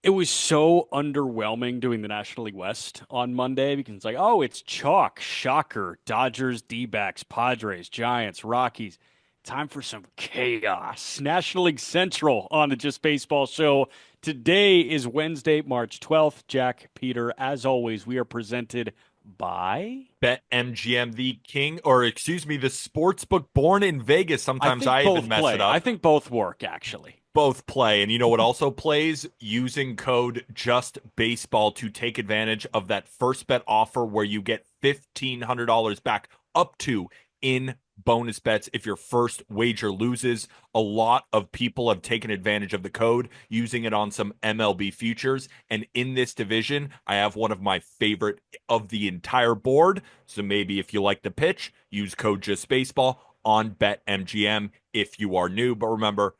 It was so underwhelming doing the National League West on Monday because it's like, oh, it's chalk, shocker, Dodgers, D-backs, Padres, Giants, Rockies. Time for some chaos. National League Central on the Just Baseball show. Today is Wednesday, March 12th. Jack, Peter, as always, we are presented by. Bet MGM, the king, or excuse me, the sports book born in Vegas. I Sometimes think I even both mess it play. I up. think both work, actually. Both play. And you know what also plays? Using code JUSTBASEBALL to take advantage of that first bet offer where you get $1,500 back up to in bonus bets if your first wager loses. A lot of people have taken advantage of the code using it on some MLB futures. And in this division, I have one of my favorite of the entire board. So maybe if you like the pitch, use code JUSTBASEBALL on BetMGM if you are new. But remember,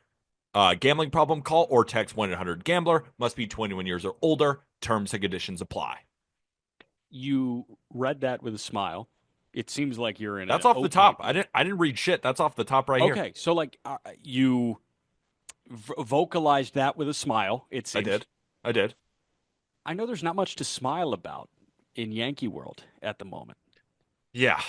gambling problem, call or text 1-800-GAMBLER. Must be 21 years or older. Terms and conditions apply. You read that with a smile. It seems like you're in That's an off the okay. top. I didn't read shit. That's off the top right here. Okay, so like you vocalized that with a smile, it I seems. did. I did. I know there's not much to smile about in Yankee world at the moment. Yeah,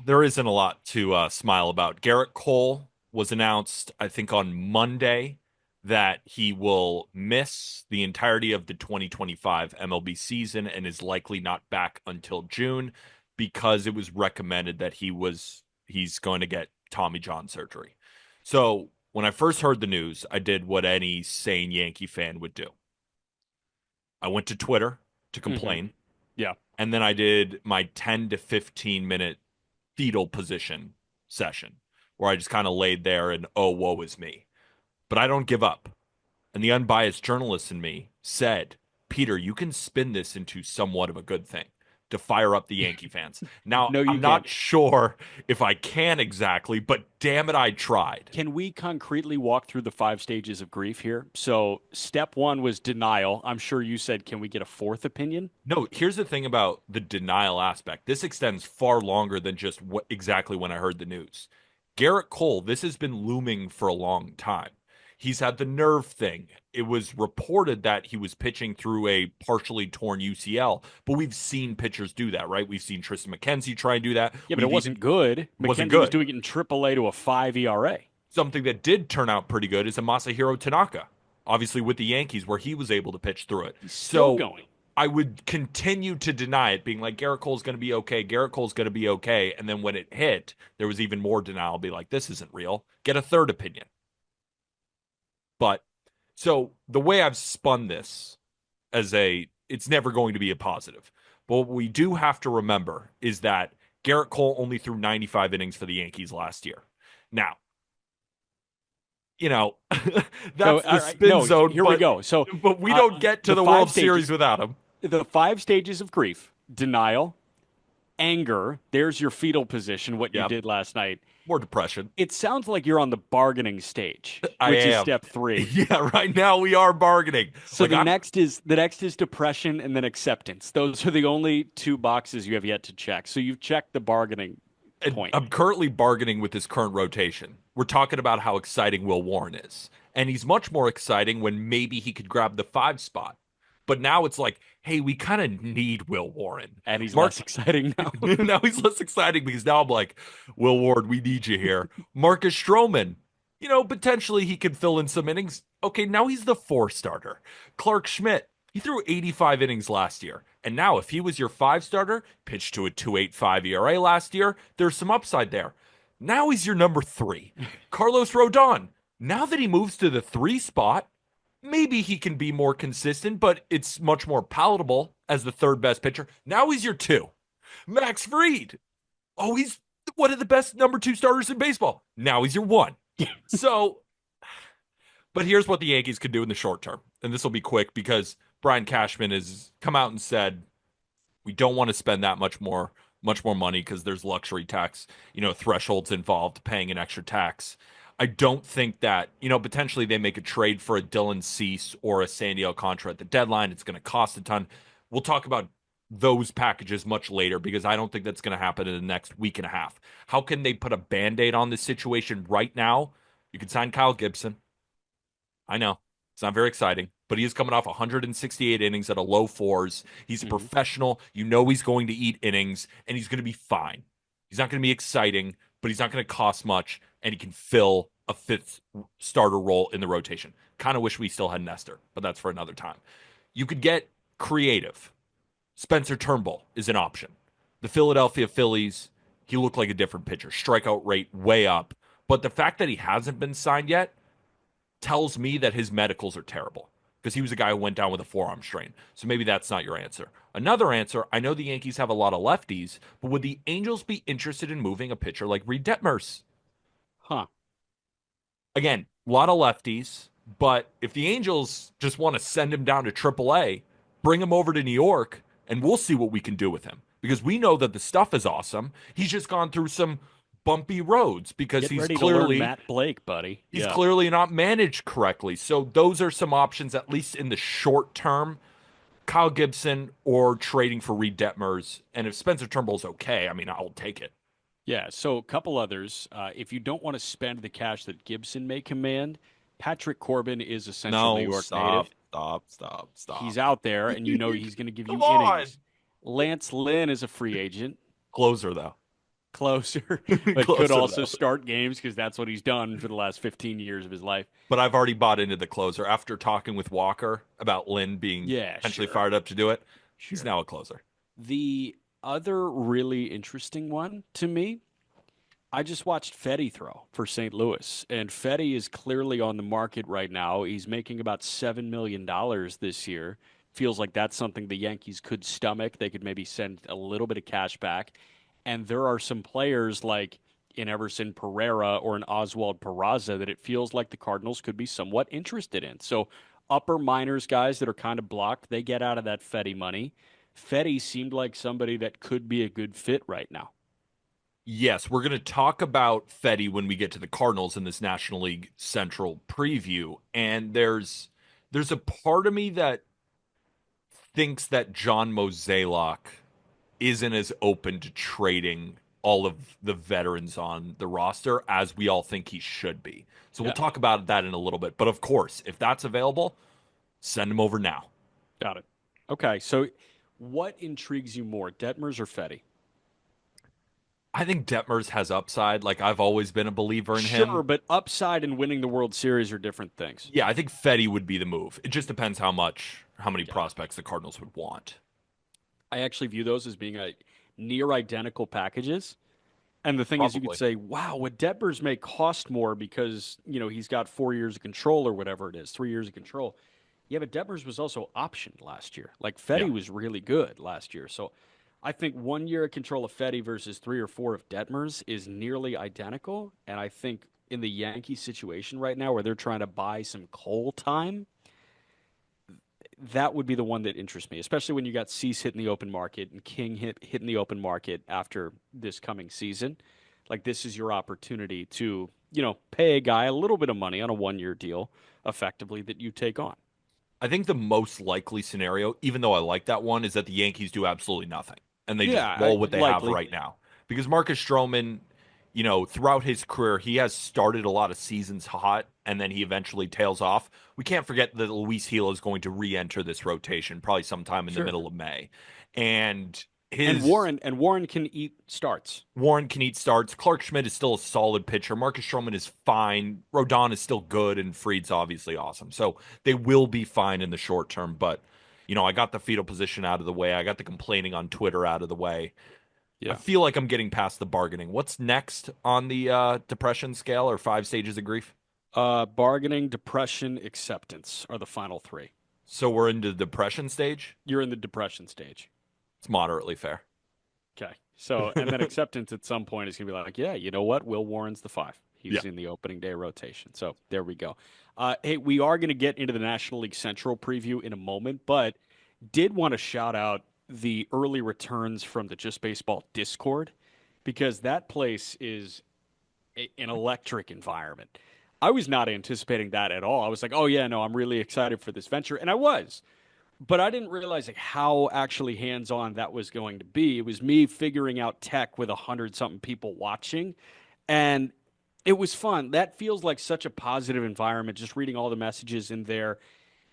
there isn't a lot to smile about. Gerrit Cole was announced, I think, on Monday that he will miss the entirety of the 2025 MLB season and is likely not back until June because it was recommended that he's going to get Tommy John surgery. So when I first heard the news, I did what any sane Yankee fan would do. I went to Twitter to Hmm. complain, Yeah. and then I did my 10 to 15 minute fetal position session where I just kind of laid there and, oh, woe is me. But I don't give up. And the unbiased journalist in me said, Peter, you can spin this into somewhat of a good thing to fire up the Yankee fans. Now, No, you I'm can't. not sure if I can exactly, but damn it, I tried. Can we concretely walk through the five stages of grief here? So, step one was denial. I'm sure you said, can we get a fourth opinion? No, here's the thing about the denial aspect. This extends far longer than just what exactly when I heard the news. Gerrit Cole, this has been looming for a long time. He's had the nerve thing. It was reported that he was pitching through a partially torn UCL, but we've seen pitchers do that, right? We've seen Tristan McKenzie try and do that. Yeah, but it We've wasn't even good. wasn't McKenzie was good. doing it in AAA to a 5 ERA. Something that did turn out pretty good is a Masahiro Tanaka, obviously with the Yankees, where he was able to pitch through it. He's still So going. I would continue to deny it, being like, Gerrit Cole's going to be okay. Gerrit Cole's going to be okay. And then when it hit, there was even more denial. Be like, this isn't real. Get a third opinion. But so the way I've spun this it's never going to be a positive. But what we do have to remember is that Gerrit Cole only threw 95 innings for the Yankees last year. Now, you know, So, that's the all right, spin no, zone, here we go. So, but we uh, don't get to the the five World stages, Series without him. the five stages of grief: denial, anger. There's your fetal position, what you Yep. did last night. More depression. It sounds like you're on the bargaining stage, I which is am. step three. Yeah, right now we are bargaining. So Like I'm the next is depression and then acceptance. Those are the only two boxes you have yet to check. So you've checked the bargaining point. I'm currently bargaining with his current rotation. We're talking about how exciting Will Warren is. And he's much more exciting when maybe he could grab the 5 spot. But now it's like, hey, we kind of need Will Warren. And he's Mark less exciting now. now he's less exciting because now I'm like, Will Ward, we need you here. Marcus Stroman, potentially he could fill in some innings. Okay, now he's the 4 starter. Clark Schmidt, he threw 85 innings last year. And now if he was your 5 starter, pitched to a 2.85 ERA last year, there's some upside there. Now he's your number 3. Carlos Rodon, now that he moves to the 3 spot, maybe he can be more consistent, but it's much more palatable as the third best pitcher. Now he's your 2. Max Fried. Oh, he's one of the best number 2 starters in baseball. Now he's your 1. So, but here's what the Yankees could do in the short term. And this will be quick because Brian Cashman has come out and said we don't want to spend that much more money because there's luxury tax, thresholds involved, paying an extra tax. I don't think that, potentially they make a trade for a Dylan Cease or a Sandy Alcantara at the deadline. It's going to cost a ton. We'll talk about those packages much later because I don't think that's going to happen in the next week and a half. How can they put a band-aid on this situation right now? You can sign Kyle Gibson. I know it's not very exciting. but he is coming off 168 innings at a low fours. He's a Hmm. professional. You know he's going to eat innings, and he's going to be fine. He's not going to be exciting, but he's not going to cost much, and he can fill a fifth starter role in the rotation. Kind of wish we still had Nestor, but that's for another time. You could get creative. Spencer Turnbull is an option. The Philadelphia Phillies, he looked like a different pitcher. Strikeout rate way up. But the fact that he hasn't been signed yet tells me that his medicals are terrible because he was a guy who went down with a forearm strain. So maybe that's not your answer. Another answer, I know the Yankees have a lot of lefties, but would the Angels be interested in moving a pitcher like Reed Detmers? Huh. Again, a lot of lefties, but if the Angels just want to send him down to AAA, bring him over to New York, and we'll see what we can do with him. Because we know that the stuff is awesome. He's just gone through some bumpy roads because Get ready to learn Matt Blake, buddy. he's Yeah. clearly not managed correctly. So those are some options, at least in the short term. Kyle Gibson or trading for Reed Detmers. And if Spencer Turnbull's okay, I mean, I'll take it. Yeah. So a couple others. If you don't want to spend the cash that Gibson may command, Patrick Corbin is a Central New No, York native. stop. He's out there, and you know he's going to give Come you on. innings. Lance Lynn is a free agent, Closer, though. closer, but could Closer, also though. start games because that's what he's done for the last 15 years of his life. But I've already bought into the closer. After talking with Walker about Lynn being Yeah, potentially sure, fired up to do it, he's sure. now a closer. The other really interesting one to me, I just watched Fetty throw for St. Louis, and Fetty is clearly on the market right now. He's making about $7 million this year. Feels like that's something the Yankees could stomach. They could maybe send a little bit of cash back. And there are some players like in Everson Pereira or an Oswald Peraza that it feels like the Cardinals could be somewhat interested in. So upper minors guys that are kind of blocked, they get out of that Fetty money. Fetty seemed like somebody that could be a good fit right now. Yes, we're going to talk about Fetty when we get to the Cardinals in this National League Central preview. And there's a part of me that thinks that John Mozeliak isn't as open to trading all of the veterans on the roster as we all think he should be. So we'll Yeah, talk about that in a little bit. But of course, if that's available, send him over now. got it. Okay, so what intrigues you more, Detmers or Fetty? I think Detmers has upside. Like I've always been a believer in Sure, him. but upside and winning the World Series are different things. Yeah, I think Fetty would be the move. It just depends how many Got it. prospects the Cardinals would want. I actually view those as being near identical packages. And the thing is, you could Probably. say, wow, would Detmers may cost more because, he's got 4 years of control or whatever it is, 3 years of control. Yeah, but Detmers was also optioned last year. Like Yeah. Fetty was really good last year. So I think 1 year of control of Fetty versus 3 or 4 of Detmers is nearly identical. And I think in the Yankee situation right now where they're trying to buy some Cole time, that would be the one that interests me, especially when you got Cease hitting the open market and King hitting the open market after this coming season. Like this is your opportunity to, pay a guy a little bit of money on a 1 year deal effectively that you take on. I think the most likely scenario, even though I like that one, is that the Yankees do absolutely nothing and they just Yeah, roll what they have likely. right now. Because Marcus Stroman, throughout his career, he has started a lot of seasons hot and then he eventually tails off. We can't forget that Luis Gil is going to re-enter this rotation probably sometime in the Sure. middle of May. And And his Warren can eat starts. Warren can eat starts. Clark Schmidt is still a solid pitcher. Marcus Stroman is fine. Rodon is still good, and Fried's obviously awesome. So they will be fine in the short term. But, I got the fetal position out of the way. I got the complaining on Twitter out of the way. I Yeah. feel like I'm getting past the bargaining. What's next on the depression scale or 5 stages of grief? Bargaining, depression, acceptance are the final three. So we're into the depression stage. You're in the depression stage. It's moderately fair. Okay. So, and then acceptance at some point is going to be like, yeah, you know what? Will Warren's the five. Yeah. He's in the opening day rotation. So there we go. Hey, we are going to get into the National League Central preview in a moment, but did want to shout out the early returns from the Just Baseball Discord because that place is an electric environment. I was not anticipating that at all. I was like, oh, yeah, no, I'm really excited for this venture. And I was. But I didn't realize like how actually hands-on that was going to be. It was me figuring out tech with 100 something people watching, and it was fun. That feels like such a positive environment. Just reading all the messages in there,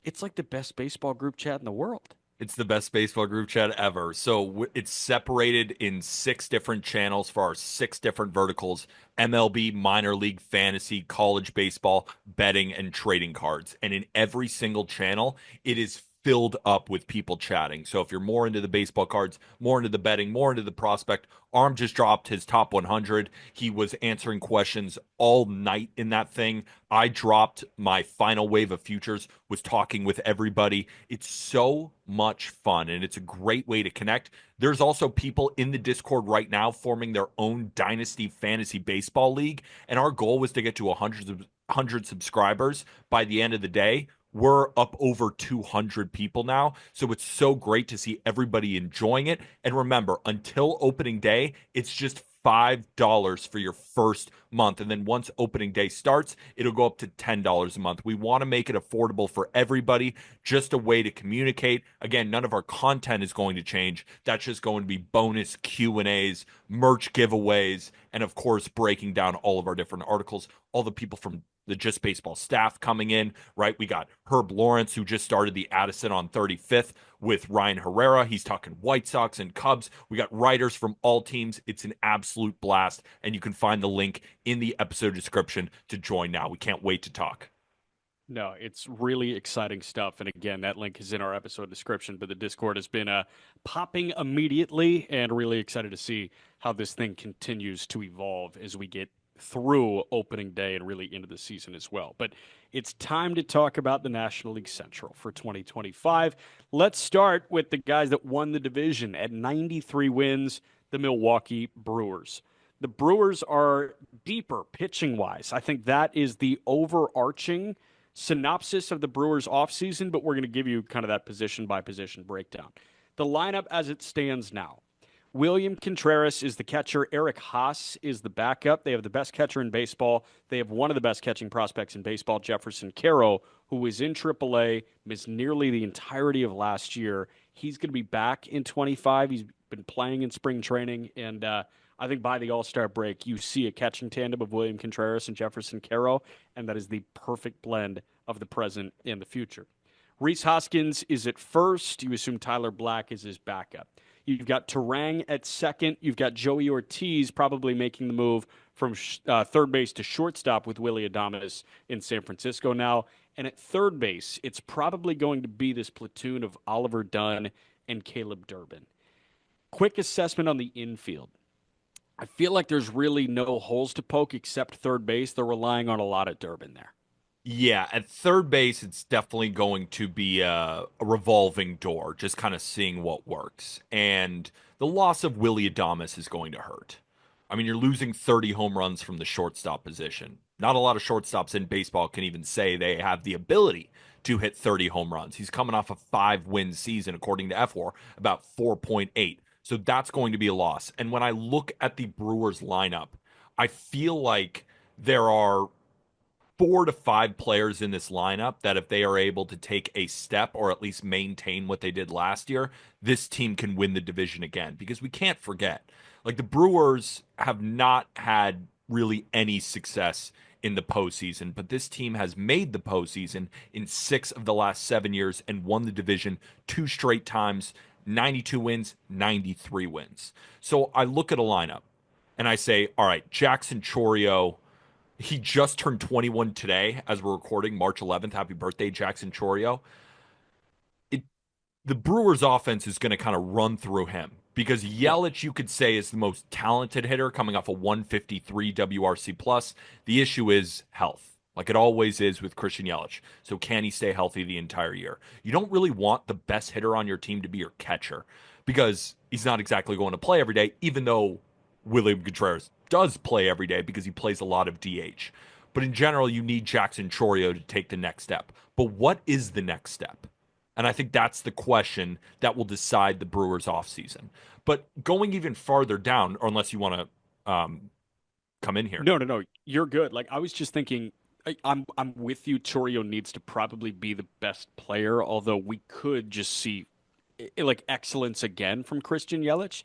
It's like the best baseball group chat in the world. It's the best baseball group chat ever. So it's separated in six different channels for our six different verticals: MLB, minor league, fantasy, college baseball, betting, and trading cards. And in every single channel, it is filled up with people chatting. So if you're more into the baseball cards, more into the betting, more into the prospect, Arm just dropped his top 100. He was answering questions all night in that thing. I dropped my final wave of futures, was talking with everybody. It's so much fun and it's a great way to connect. There's also people in the Discord right now forming their own Dynasty Fantasy Baseball League. And our goal was to get to 100 subscribers by the end of the day. We're up over 200 people now. So it's so great to see everybody enjoying it. And remember, until opening day, it's just $5 for your first month. And then once opening day starts, it'll go up to $10 a month. We want to make it affordable for everybody, just a way to communicate. Again, none of our content is going to change. That's just going to be bonus Q&As, merch giveaways, and of course, breaking down all of our different articles, all the people from the Just Baseball staff coming in, right? We got Herb Lawrence, who just started the Addison on 35th with Ryan Herrera. He's talking White Sox and Cubs. We got writers from all teams. It's an absolute blast. And you can find the link in the episode description to join now. We can't wait to talk. No, it's really exciting stuff. And again, that link is in our episode description. But the Discord has been popping immediately, and really excited to see how this thing continues to evolve as we get through opening day and really into the season as well. But it's time to talk about the National League Central for 2025. Let's start with the guys that won the division at 93 wins, the Milwaukee Brewers. The Brewers are deeper pitching wise. I think that is the overarching synopsis of the Brewers offseason, but we're going to give you kind of that position by position breakdown. The lineup as it stands now: William Contreras is the catcher. Eric Haas is the backup. They have the best catcher in baseball. They have one of the best catching prospects in baseball, Jefferson Caro, who was in AAA, missed nearly the entirety of last year. He's going to be back in 25. He's been playing in spring training, and I think by the All-Star break, you see a catching tandem of William Contreras and Jefferson Caro, and that is the perfect blend of the present and the future. Rhys Hoskins is at first. You assume Tyler Black is his backup. You've got Terang at second. You've got Joey Ortiz probably making the move from third base to shortstop with Willy Adames in San Francisco now. And at third base, it's probably going to be this platoon of Oliver Dunn and Caleb Durbin. Quick assessment on the infield. I feel like there's really no holes to poke except third base. They're relying on a lot of Durbin there. Yeah, at third base, it's definitely going to be a revolving door, just kind of seeing what works. And the loss of Willy Adames is going to hurt. I mean, you're losing 30 home runs from the shortstop position. Not a lot of shortstops in baseball can even say they have the ability to hit 30 home runs. He's coming off a 5-win season, according to F4, about 4.8. So that's going to be a loss. And when I look at the Brewers lineup, I feel like there are 4 to 5 players in this lineup that if they are able to take a step or at least maintain what they did last year, this team can win the division again. Because we can't forget, like the Brewers have not had really any success in the postseason, but this team has made the postseason in 6 of the last 7 years and won the division 2 straight times, 92 wins, 93 wins. So I look at a lineup and I say, all right, Jackson Chorio, he just turned 21 today as we're recording, March 11th. Happy birthday, Jackson Chorio. It, the Brewers offense is going to kind of run through him because Yep. Yelich, you could say, is the most talented hitter coming off a 153 WRC plus. The issue is health, like it always is with Christian Yelich. So can he stay healthy the entire year? You don't really want the best hitter on your team to be your catcher because he's not exactly going to play every day, even though William Contreras does play every day because he plays a lot of DH. But in general, you need Jackson Chorio to take the next step. But what is the next step? And I think that's the question that will decide the Brewers offseason. But going even farther down, or unless you want to come in here. No, no, no. You're good. Like I was just thinking, I'm with you. Chorio needs to probably be the best player, although we could just see like excellence again from Christian Yelich.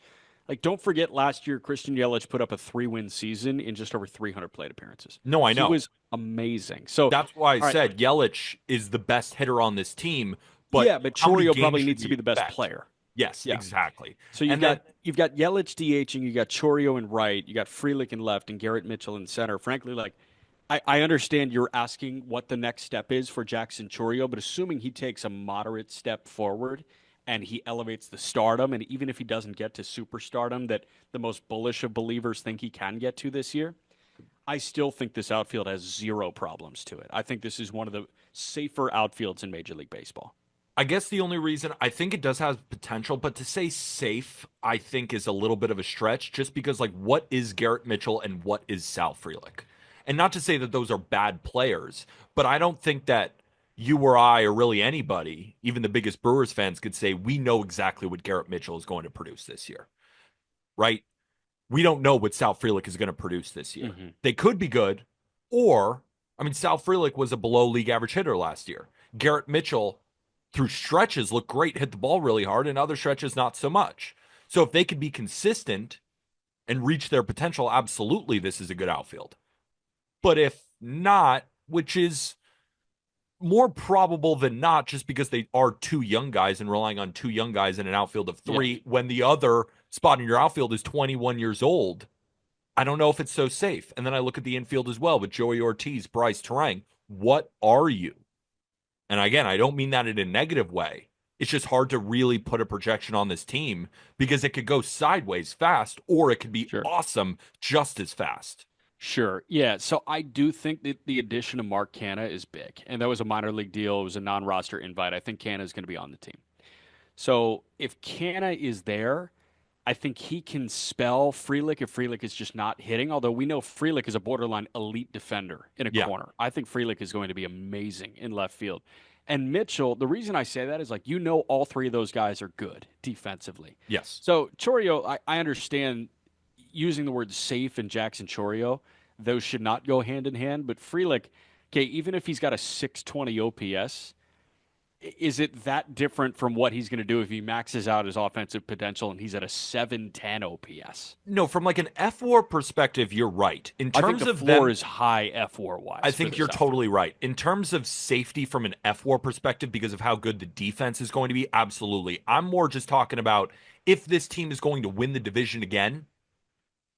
Like, don't forget last year, Christian Yelich put up a 3-win season in just over 300 plate appearances. No, I He know. was amazing. So, That's why I all right, said Yelich is the best hitter on this team, but yeah, but how many Chorio games probably should needs to we be the best expect? player. Yes, Yeah. exactly. So you've And then got you've got Yelich DHing, you got Chorio in right, you got Frelick in left, and Garrett Mitchell in center. Frankly, like I understand you're asking what the next step is for Jackson Chorio, but assuming he takes a moderate step forward and he elevates the stardom, and even if he doesn't get to superstardom that the most bullish of believers think he can get to this year, I still think this outfield has zero problems to it. I think this is one of the safer outfields in Major League Baseball. I guess the only reason I think it does have potential, but to say safe, I think is a little bit of a stretch just because, like, what is Garrett Mitchell and what is Sal Frelick? And not to say that those are bad players, but I don't think that you or I, or really anybody, even the biggest Brewers fans, could say we know exactly what Garrett Mitchell is going to produce this year, right? We don't know what Sal Frelick is going to produce this year. Mm-hmm. They could be good, or, I mean, Sal Frelick was a below league average hitter last year. Garrett Mitchell, through stretches, looked great, hit the ball really hard, and other stretches, not so much. So if they could be consistent and reach their potential, absolutely, this is a good outfield. But if not, which is more probable than not, just because they are two young guys and relying on two young guys in an outfield of Yeah, three, when the other spot in your outfield is 21 years old, I don't know if it's so safe. And then I look at the infield as well with Joey Ortiz, Bryce Terang. What are you? And again, I don't mean that in a negative way. It's just hard to really put a projection on this team because it could go sideways fast or it could be sure. awesome just as fast. Sure. Yeah. So I do think that the addition of Mark Canna is big. And that was a minor league deal. It was a non roster invite. I think Canna is going to be on the team. So if Canna is there, I think he can spell Frelick if Frelick is just not hitting. Although we know Frelick is a borderline elite defender in a Yeah. corner. I think Frelick is going to be amazing in left field. And Mitchell, the reason I say that is like, all three of those guys are good defensively. Yes. So Chorio, I understand using the word safe and Jackson Chorio, those should not go hand in hand. But Frelick, okay, even if he's got a 620 OPS, is it that different from what he's going to do if he maxes out his offensive potential and he's at a 710 OPS? No, from like an F4 perspective, you're right. In I think terms the of floor them, is high F4 I wise for think this you're outfield. totally right. In terms of safety from an F4 perspective, because of how good the defense is going to be, absolutely. I'm more just talking about if this team is going to win the division again,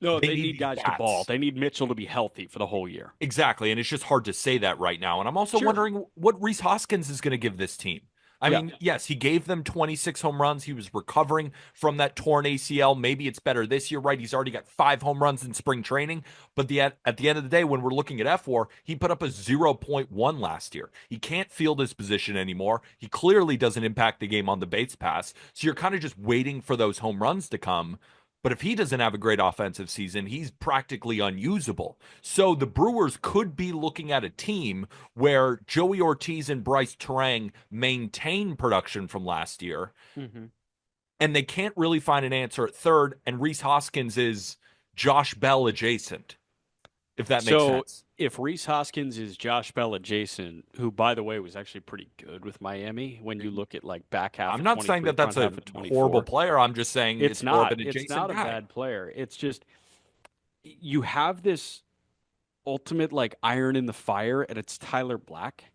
No, they they need need these guys to ball. bats. They need Mitchell to be healthy for the whole year. Exactly. And it's just hard to say that right now. And I'm also Sure. wondering what Reese Hoskins is going to give this team. I Yeah. mean, yes, he gave them 26 home runs. He was recovering from that torn ACL. Maybe it's better this year, right? He's already got 5 home runs in spring training. But at the end of the day, when we're looking at F4, he put up a 0.1 last year. He can't field his position anymore. He clearly doesn't impact the game on the base pass. So you're kind of just waiting for those home runs to come. But if he doesn't have a great offensive season, he's practically unusable. So the Brewers could be looking at a team where Joey Ortiz and Bryce Terang maintain production from last year, Hmm. and they can't really find an answer at third, and Reese Hoskins is Josh Bell adjacent, if that makes So sense. if Reese Hoskins is Josh Bell adjacent, who by the way was actually pretty good with Miami when you look at like back half I'm of not saying 23, that that's front a half of horrible 24. player. I'm just saying It's it's more of not. an It's adjacent not a guy. bad player. It's just you have this ultimate like iron in the fire, and it's Tyler Black.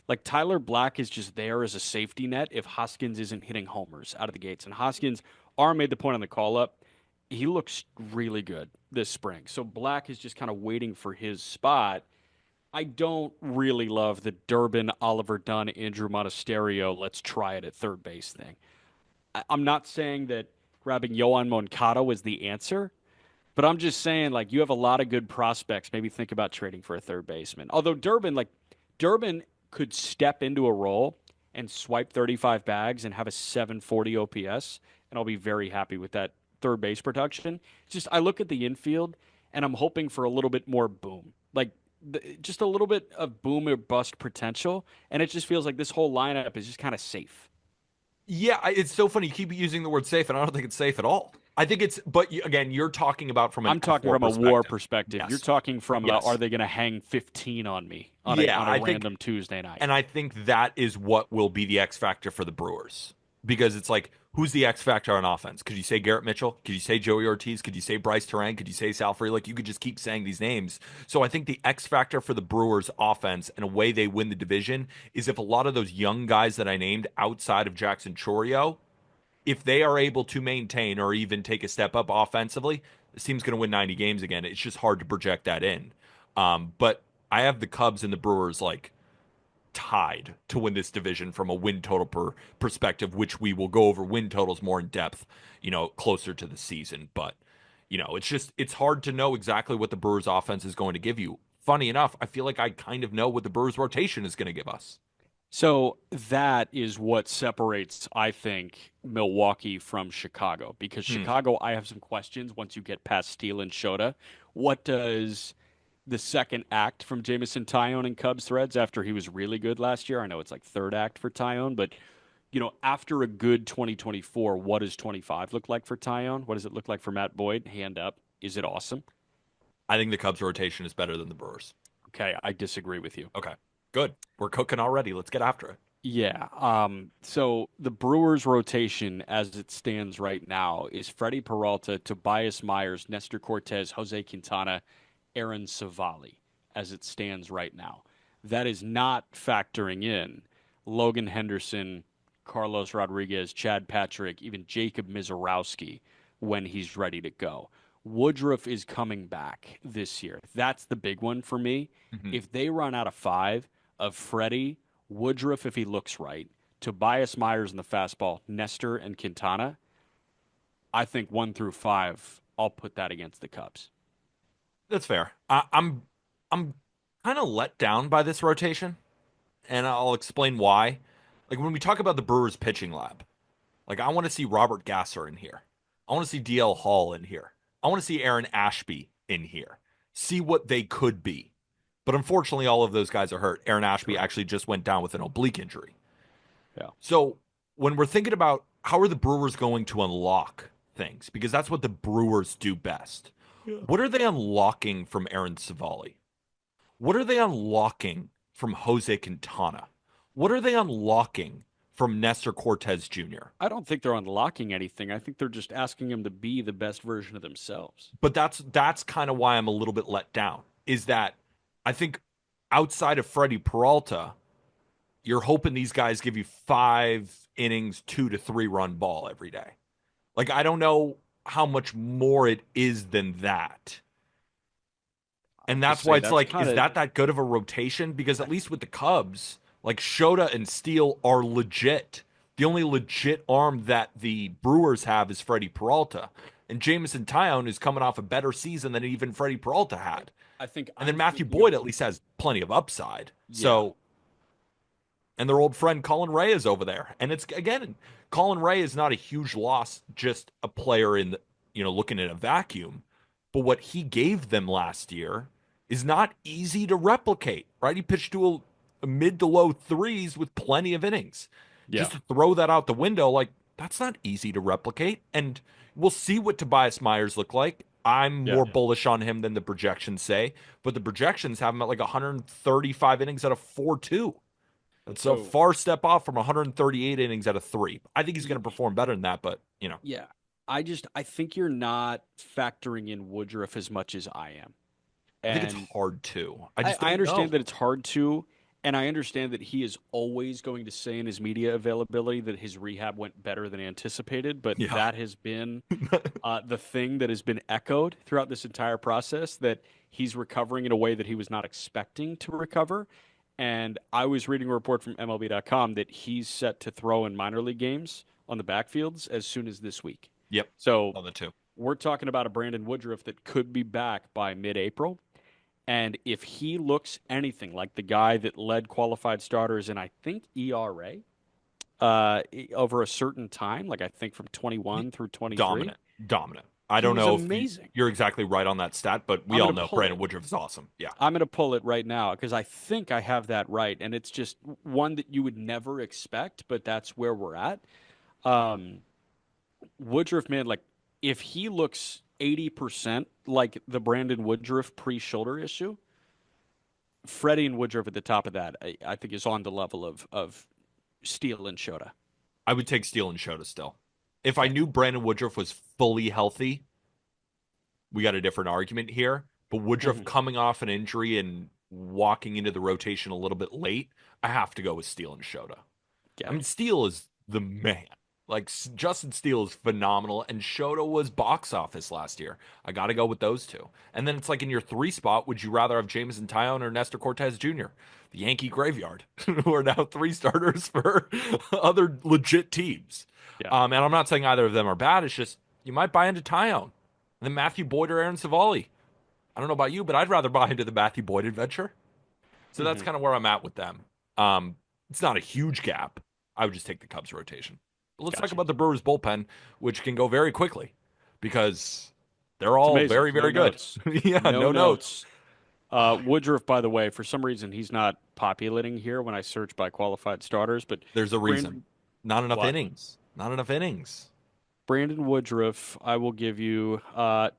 Like Tyler Black is just there as a safety net if Hoskins isn't hitting homers out of the gates. And Hoskins, R made the point on the call up. He looks really good this spring. So Black is just kind of waiting for his spot. I don't really love the Durbin, Oliver Dunn, Andrew Monasterio, let's try it at third base thing. I'm not saying that grabbing Yohan Moncada is the answer, but I'm just saying, like, you have a lot of good prospects. Maybe think about trading for a third baseman. Although Durbin could step into a role and swipe 35 bags and have a 740 OPS, and I'll be very happy with that third base production. Just, I look at the infield and I'm hoping for a little bit more boom. Like, just a little bit of boom or bust potential. And it just feels like this whole lineup is just kind of safe. Yeah, it's so funny. You keep using the word safe, and I don't think it's safe at all. I think it's, but again, you're talking about from an I'm talking F4 from a war perspective. perspective. You're Yes. talking from are Yes. they going to hang 15 on me on a Yeah, on a I think, random Tuesday night? and I think that is what will be the X factor for the Brewers. because it's like, who's the X factor on offense? Could you say Garrett Mitchell? Could you say Joey Ortiz? Could you say Bryce Terang? Could you say Sal Free? Like, you could just keep saying these names. So I think the X factor for the Brewers offense and a way they win the division is if a lot of those young guys that I named outside of Jackson Chorio, if they are able to maintain or even take a step up offensively, this team's going to win 90 games again. It's just hard to project that in. But I have the Cubs and the Brewers like tied to win this division from a win total perspective, which we will go over win totals more in depth, closer to the season. But, it's hard to know exactly what the Brewers offense is going to give you. Funny enough, I feel like I kind of know what the Brewers rotation is going to give us. So that is what separates, I think, Milwaukee from Chicago. Because Hmm. Chicago, I have some questions once you get past Steele and Shota. What does the second act from Jamison Tyone and Cubs threads after he was really good last year? I know it's like third act for Tyone, but after a good 2024, what does 25 look like for Tyone? What does it look like for Matt Boyd? Hand up. Is it awesome? I think the Cubs rotation is better than the Brewers. Okay, I disagree with you. Okay, good. We're cooking already. Let's get after it. Yeah. So the Brewers rotation as it stands right now is Freddie Peralta, Tobias Myers, Nestor Cortez, Jose Quintana, Aaron Savali as it stands right now. That is not factoring in Logan Henderson, Carlos Rodriguez, Chad Patrick, even Jacob Mizorowski when he's ready to go. Woodruff is coming back this year. That's the big one for me. Mhm. If they run out of five of Freddie, Woodruff, if he looks right, Tobias Myers in the fastball, Nestor and Quintana, I think 1 through 5, I'll put that against the Cubs. That's fair. I'm kind of let down by this rotation, and I'll explain why. Like when we talk about the Brewers pitching lab, like I want to see Robert Gasser in here. I want to see DL Hall in here. I want to see Aaron Ashby in here. See what they could be. But unfortunately, all of those guys are hurt. Aaron Ashby Correct. actually just went down with an oblique injury. Yeah. So when we're thinking about how are the Brewers going to unlock things, because that's what the Brewers do best. Yeah. What are they unlocking from Aaron Savali? What are they unlocking from Jose Quintana? What are they unlocking from Nestor Cortez Jr.? I don't think they're unlocking anything. I think they're just asking him to be the best version of themselves. But that's kind of why I'm a little bit let down. Is that I think outside of Freddie Peralta, you're hoping these guys give you 5 innings, 2 to 3 run ball every day. Like I don't know how much more it is than that. I And just that's why say it's that's like, kind is of that good of a rotation? Because at least with the Cubs, like Shota and Steele are legit. The only legit arm that the Brewers have is Freddie Peralta. And Jamison Tyone is coming off a better season than even Freddie Peralta had. I think And then I'm Matthew thinking of Boyd at least has plenty of upside. yeah. So, and their old friend Colin Ray is over there. And it's again, Colin Ray is not a huge loss, just a player in the, looking at a vacuum. But what he gave them last year is not easy to replicate, right? He pitched to a mid to low threes with plenty of innings. Yeah. Just to throw that out the window, like that's not easy to replicate. And we'll see what Tobias Myers look like. I'm Yeah. more bullish on him than the projections say, but the projections have him at like 135 innings out of 4.2. That's a So far step off from 138 innings out of 3. I think he's going y- to perform better than that, but yeah. I think you're not factoring in Woodruff as much as I am. I think it's And hard to. I I, just I don't understand know. that it's hard to, and I understand that he is always going to say in his media availability that his rehab went better than anticipated, but Yeah. that has been the thing that has been echoed throughout this entire process that he's recovering in a way that he was not expecting to recover. And I was reading a report from MLB.com that he's set to throw in minor league games on the backfields as soon as this week. Yep. So On the two. we're talking about a Brandon Woodruff that could be back by mid-April. And if he looks anything like the guy that led qualified starters in, I think, ERA over a certain time, like I think from 21 through 23, Dominant. Dominant. I he don't was know if amazing. you're exactly right on that stat, but we I'm all going to know pull Brandon it. Woodruff is awesome. Yeah. I'm going to pull it right now because I think I have that right. And it's just one that you would never expect, but that's where we're at. Um, Woodruff, man, like if he looks 80% like the Brandon Woodruff pre shoulder issue, Freddie and Woodruff at the top of that, I think is on the level of Steele and Shota. I would take Steele and Shota still. If I Okay. knew Brandon Woodruff was fully healthy, we got a different argument here. But Woodruff Hmm. coming off an injury and walking into the rotation a little bit late, I have to go with Steele and Shota. I Get mean, it. Steele is the man. Like Justin Steele is phenomenal, and Shota was box office last year. I got to go with those two. And then it's like in your three spot, would you rather have Jameson Taillon or Nestor Cortez Jr.? The Yankee graveyard, who are now three starters for other legit teams. Yeah. And I'm not saying either of them are bad. It's just you might buy into Taillon. And then Matthew Boyd or Aaron Savali. I don't know about you, but I'd rather buy into the Matthew Boyd adventure. So that's Hmm. kind of where I'm at with them. Um, it's not a huge gap. I would just take the Cubs rotation. But let's talk Gotcha. about the Brewers bullpen, which can go very quickly because they're It's all amazing. very, No very good. notes. Yeah, No no notes. notes. Woodruff, by the way, for some reason he's not populating here when I search by qualified starters, but There's a reason. Brandon, Not enough what? innings. Not enough innings. Brandon Woodruff, I will give you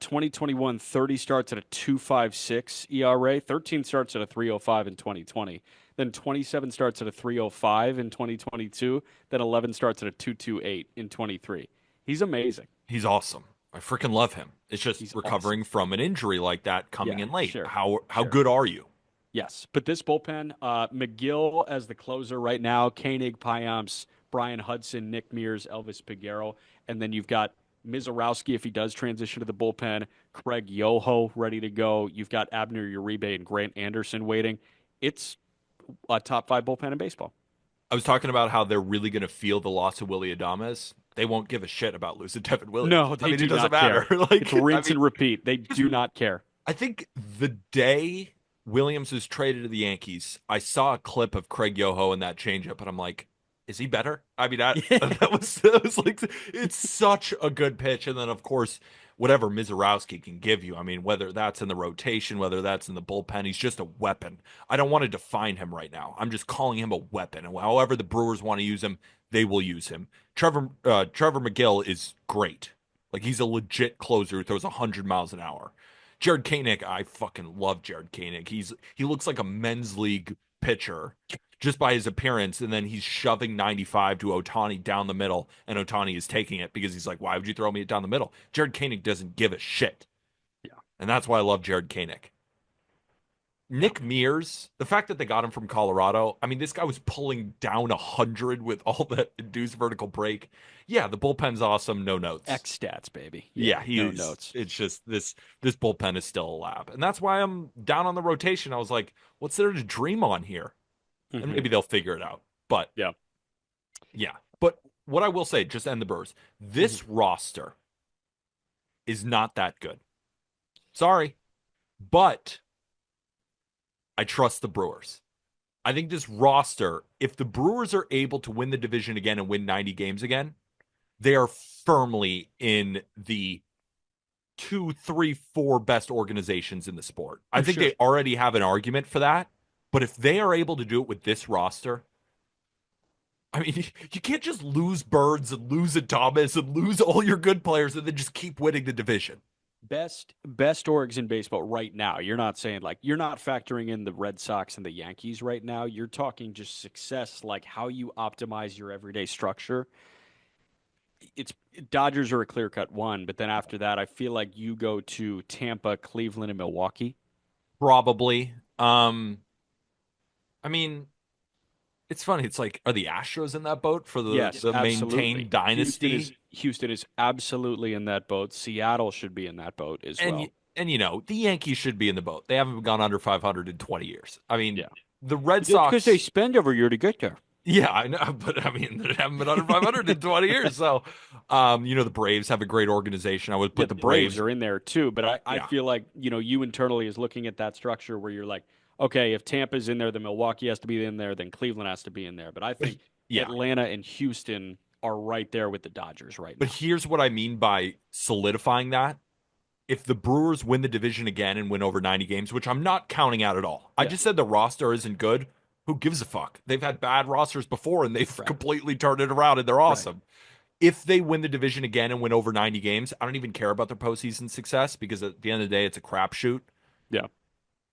2021 30 starts at a 2.56 ERA, 13 starts at a 3.05 in 2020, then 27 starts at a 3.05 in 2022, then 11 starts at a 2.28 in 23. He's amazing. He's awesome. I freaking love him. It's just He's awesome. recovering from an injury like that coming Yeah, in late. sure. How Sure. good are you? Yes, but this bullpen, McGill as the closer right now, Koenig, Payamps, Brian Hudson, Nick Mears, Elvis Peguero, and then you've got Mizorowski if he does transition to the bullpen, Craig Yoho ready to go. You've got Abner Uribe and Grant Anderson waiting. It's a top five bullpen in baseball. I was talking about how they're really going to feel the loss of Willie Adames. They won't give a shit about losing Devin Williams. No, I they mean, it do doesn't not matter. care. It's Like, I rinse mean, and repeat. They just do not care. I think the day Williams was traded to the Yankees, I saw a clip of Craig Yoho and that changeup, and I'm like, is he better? I mean, that was like it's such a good pitch. And then of course, whatever Mizorowski can give you. I mean, whether that's in the rotation, whether that's in the bullpen, he's just a weapon. I don't want to define him right now. I'm just calling him a weapon. And however the Brewers want to use him, they will use him. Trevor McGill is great. Like he's a legit closer who throws 100 miles an hour. Jared Koenig, I fucking love Jared Koenig. He looks like a men's league pitcher just by his appearance, and then he's shoving 95 to Ohtani down the middle, and Ohtani is taking it because he's like, "Why would you throw me down the middle?" Jared Koenig doesn't give a shit, Yeah, and that's why I love Jared Koenig. yeah. Nick Mears, the fact that they got him from Colorado, I mean, this guy was pulling down 100 with all that induced vertical break. Yeah, the bullpen's awesome. No notes. X stats, baby. Yeah, Yeah, no he's notes. it's just this bullpen is still a lab. And that's why I'm down on the rotation. I was like, what's there to dream on here? And Hmm. maybe they'll figure it out. But Yeah. yeah. But what I will say, just to end the Brewers, Hmm. this roster is not that good. Sorry. But I trust the Brewers. I think this roster, if the Brewers are able to win the division again and win 90 games again, they are firmly in the two, three, four best organizations in the sport. I For think sure. they already have an argument for that. But if they are able to do it with this roster, I mean, you can't just lose Birds and lose Adames and lose all your good players and then just keep winning the division. Best orgs in baseball right now. You're not saying like you're not factoring in the Red Sox and the Yankees right now. You're talking just success, like how you optimize your everyday structure. It's Dodgers are a clear cut one, but then after that, I feel like you go to Tampa, Cleveland, and Milwaukee. Probably. I mean, it's funny. It's like, are the Astros in that boat for the Yes, the absolutely. maintained dynasty? Houston is absolutely in that boat. Seattle should be in that boat as And well. and the Yankees should be in the boat. They haven't gone under 500 in 20 years. I mean, Yeah, the Red that's because they Sox. spend every year to get there. Yeah, I know, but I mean, they haven't been under 500 in 20 years. So, the Braves have a great organization. I would Yeah, put the the Braves Braves. are in there too, but I Yeah, feel like, you internally is looking at that structure where you're like, okay, if Tampa's in there, then Milwaukee has to be in there, then Cleveland has to be in there. But I think yeah. Atlanta and Houston are right there with the Dodgers right But now. here's what I mean by solidifying that. If the Brewers win the division again and win over 90 games, which I'm not counting out at all, I Yeah, just said the roster isn't good. Who gives a fuck? They've had bad rosters before and they've right, completely turned it around and they're right. awesome. If they win the division again and win over 90 games, I don't even care about their postseason success because at the end of the day, it's a crapshoot. Yeah.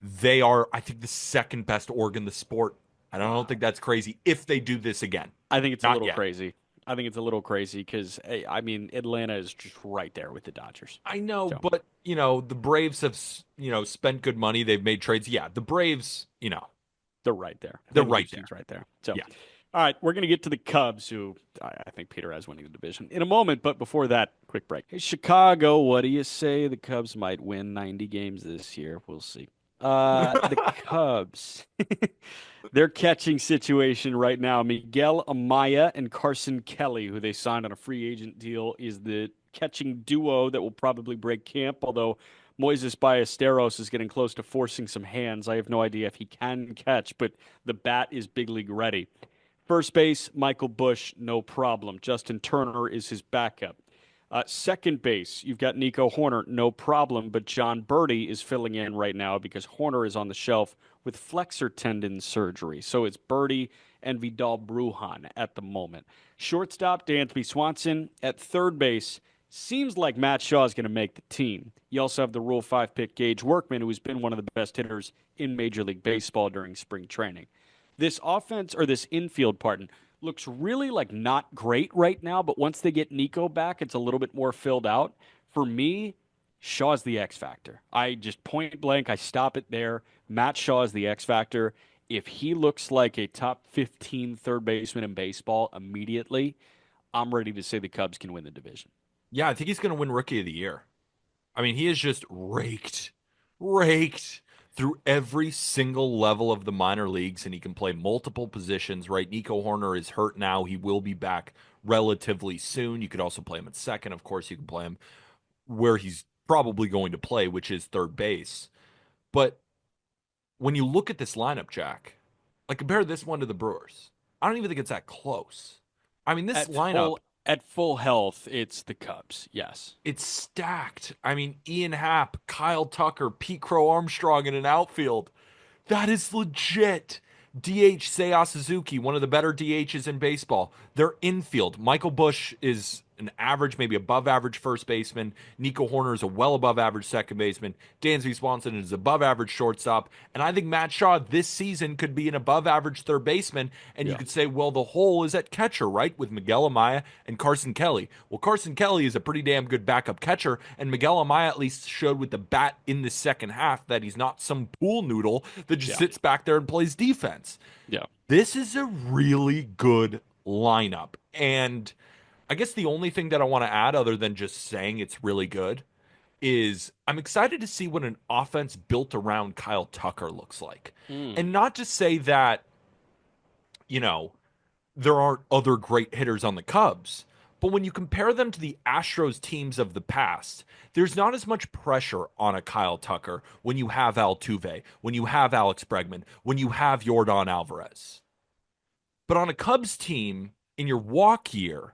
They are, I think, the second best org in the sport. I don't Wow. think that's crazy if they do this again. I think it's a Not little yet. crazy. I think it's a little crazy because I mean Atlanta is just right there with the Dodgers. I know, So but the Braves have spent good money. They've made trades. Yeah, the Braves, they're right there, they're and right there. Houston's right there. So, Yeah. all right, we're gonna get to the Cubs, who I think Peter has winning the division in a moment. But before that, quick break. Hey, Chicago, what do you say? The Cubs might win 90 games this year. We'll see. The Cubs. Their catching situation right now, Miguel Amaya and Carson Kelly, who they signed on a free agent deal, is the catching duo that will probably break camp, although Moises Ballesteros is getting close to forcing some hands. I have no idea if he can catch, but the bat is big league ready. First base, Michael Busch, no problem. Justin Turner is his backup. Second base, you've got Nico Horner, no problem, but John Birdie is filling in right now because Horner is on the shelf with flexor tendon surgery. So it's Birdie and Vidal Brujan at the moment. Shortstop, Dansby Swanson. At third base, seems like Matt Shaw is going to make the team. You also have the Rule 5 pick Gage Workman, who has been one of the best hitters in Major League Baseball during spring training. This offense, or this infield, pardon, looks really like not great right now, but once they get Nico back, it's a little bit more filled out. For me, Shaw's the X factor. I just point blank, I stop it there. Matt Shaw is the X factor. If he looks like a top 15 third baseman in baseball immediately, I'm ready to say the Cubs can win the division. Yeah, I think he's going to win Rookie of the Year. I mean, he is just raked through every single level of the minor leagues, and he can play multiple positions, right? Nico Horner is hurt now. He will be back relatively soon. You could also play him at second. Of course, you can play him where he's probably going to play, which is third base. But when you look at this lineup, Jack, like compare this one to the Brewers, I don't even think it's that close. I mean, this At lineup, full health, it's the Cubs. Yes. it's stacked. I mean, Ian Happ, Kyle Tucker, Pete Crow Armstrong in an outfield. That is legit. DH Seiya Suzuki, one of the better DHs in baseball. Their infield, Michael Busch is an average, maybe above average first baseman. Nico Horner is a well above average second baseman. Dansby Swanson is above average shortstop. And I think Matt Shaw this season could be an above average third baseman. And you Yeah. could say, well, the hole is at catcher, right? With Miguel Amaya and Carson Kelly. Well, Carson Kelly is a pretty damn good backup catcher. And Miguel Amaya at least showed with the bat in the second half that he's not some pool noodle that just Yeah. sits back there and plays defense. Yeah. This is a really good lineup. And I guess the only thing that I want to add, other than just saying it's really good, is I'm excited to see what an offense built around Kyle Tucker looks like. Mm. And not to say that, you know, there aren't other great hitters on the Cubs, but when you compare them to the Astros teams of the past, there's not as much pressure on a Kyle Tucker when you have Altuve, when you have Alex Bregman, when you have Yordan Alvarez. But on a Cubs team in your walk year,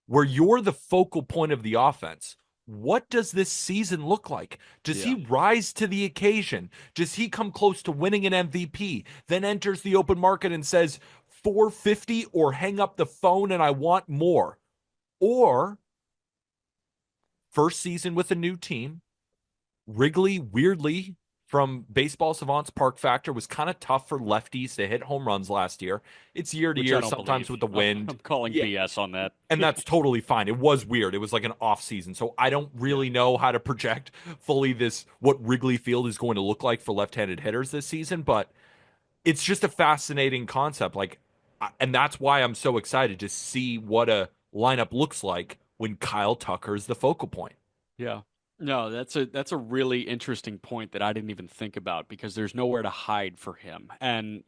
where you're the focal point of the offense, what does this season look like? Does he Yeah. rise to the occasion? Does he come close to winning an MVP, then enters the open market and says 450 or hang up the phone and I want more? Or first season with a new team, Wrigley, weirdly, from Baseball Savant's Park Factor, was kind of tough for lefties to hit home runs last year. It's year to Which I year, don't sometimes believe. with the wind. I'm calling Yeah, BS on that. and that's totally fine. It was weird. It was like an off season. So I don't Yeah. really know how to project fully this what Wrigley Field is going to look like for left-handed hitters this season, but it's just a fascinating concept. And that's why I'm so excited to see what a lineup looks like when Kyle Tucker is the focal point. Yeah. No, that's a really interesting point that I didn't even think about because there's nowhere to hide for him. And,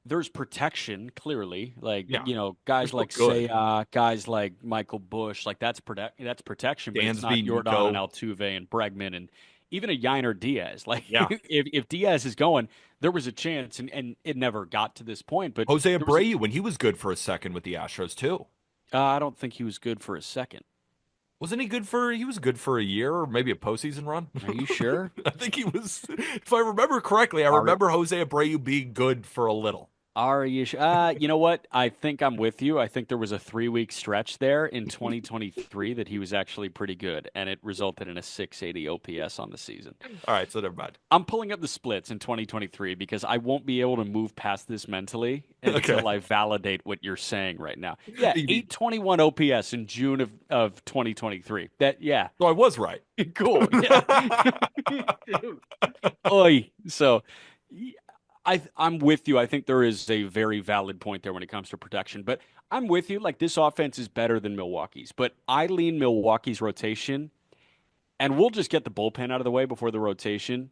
there's protection, clearly. Like, Yeah. guys Which look like good. Seiya, guys like Michael Bush, like that's protection, but it's not Dansby, Jordan and Nico. Altuve and Bregman and even a Yiner Diaz. Like Yeah. if Diaz is going, there was a chance and it never got to this point, but Jose there was Abreu, when he was good for a second with the Astros too. I don't think he was good for a second. Wasn't he good for he was good for a year or maybe a postseason run? Are you sure? I think he was if I remember correctly, I Are remember Jose Abreu being good for a little. Are you? You know what? I think I'm with you. I think there was a 3 week stretch there in 2023 that he was actually pretty good, and it resulted in a 680 OPS on the season. All right, so never mind. I'm pulling up the splits in 2023 because I won't be able to move past this mentally Okay. until I validate what you're saying right now. Yeah, You mean- 821 OPS in June of 2023. That, yeah, So I was right. cool. Yeah. Dude. Oy. So I'm with you. I think there is a very valid point there when it comes to protection, but I'm with you. Like this offense is better than Milwaukee's, but I lean Milwaukee's rotation, and we'll just get the bullpen out of the way before the rotation.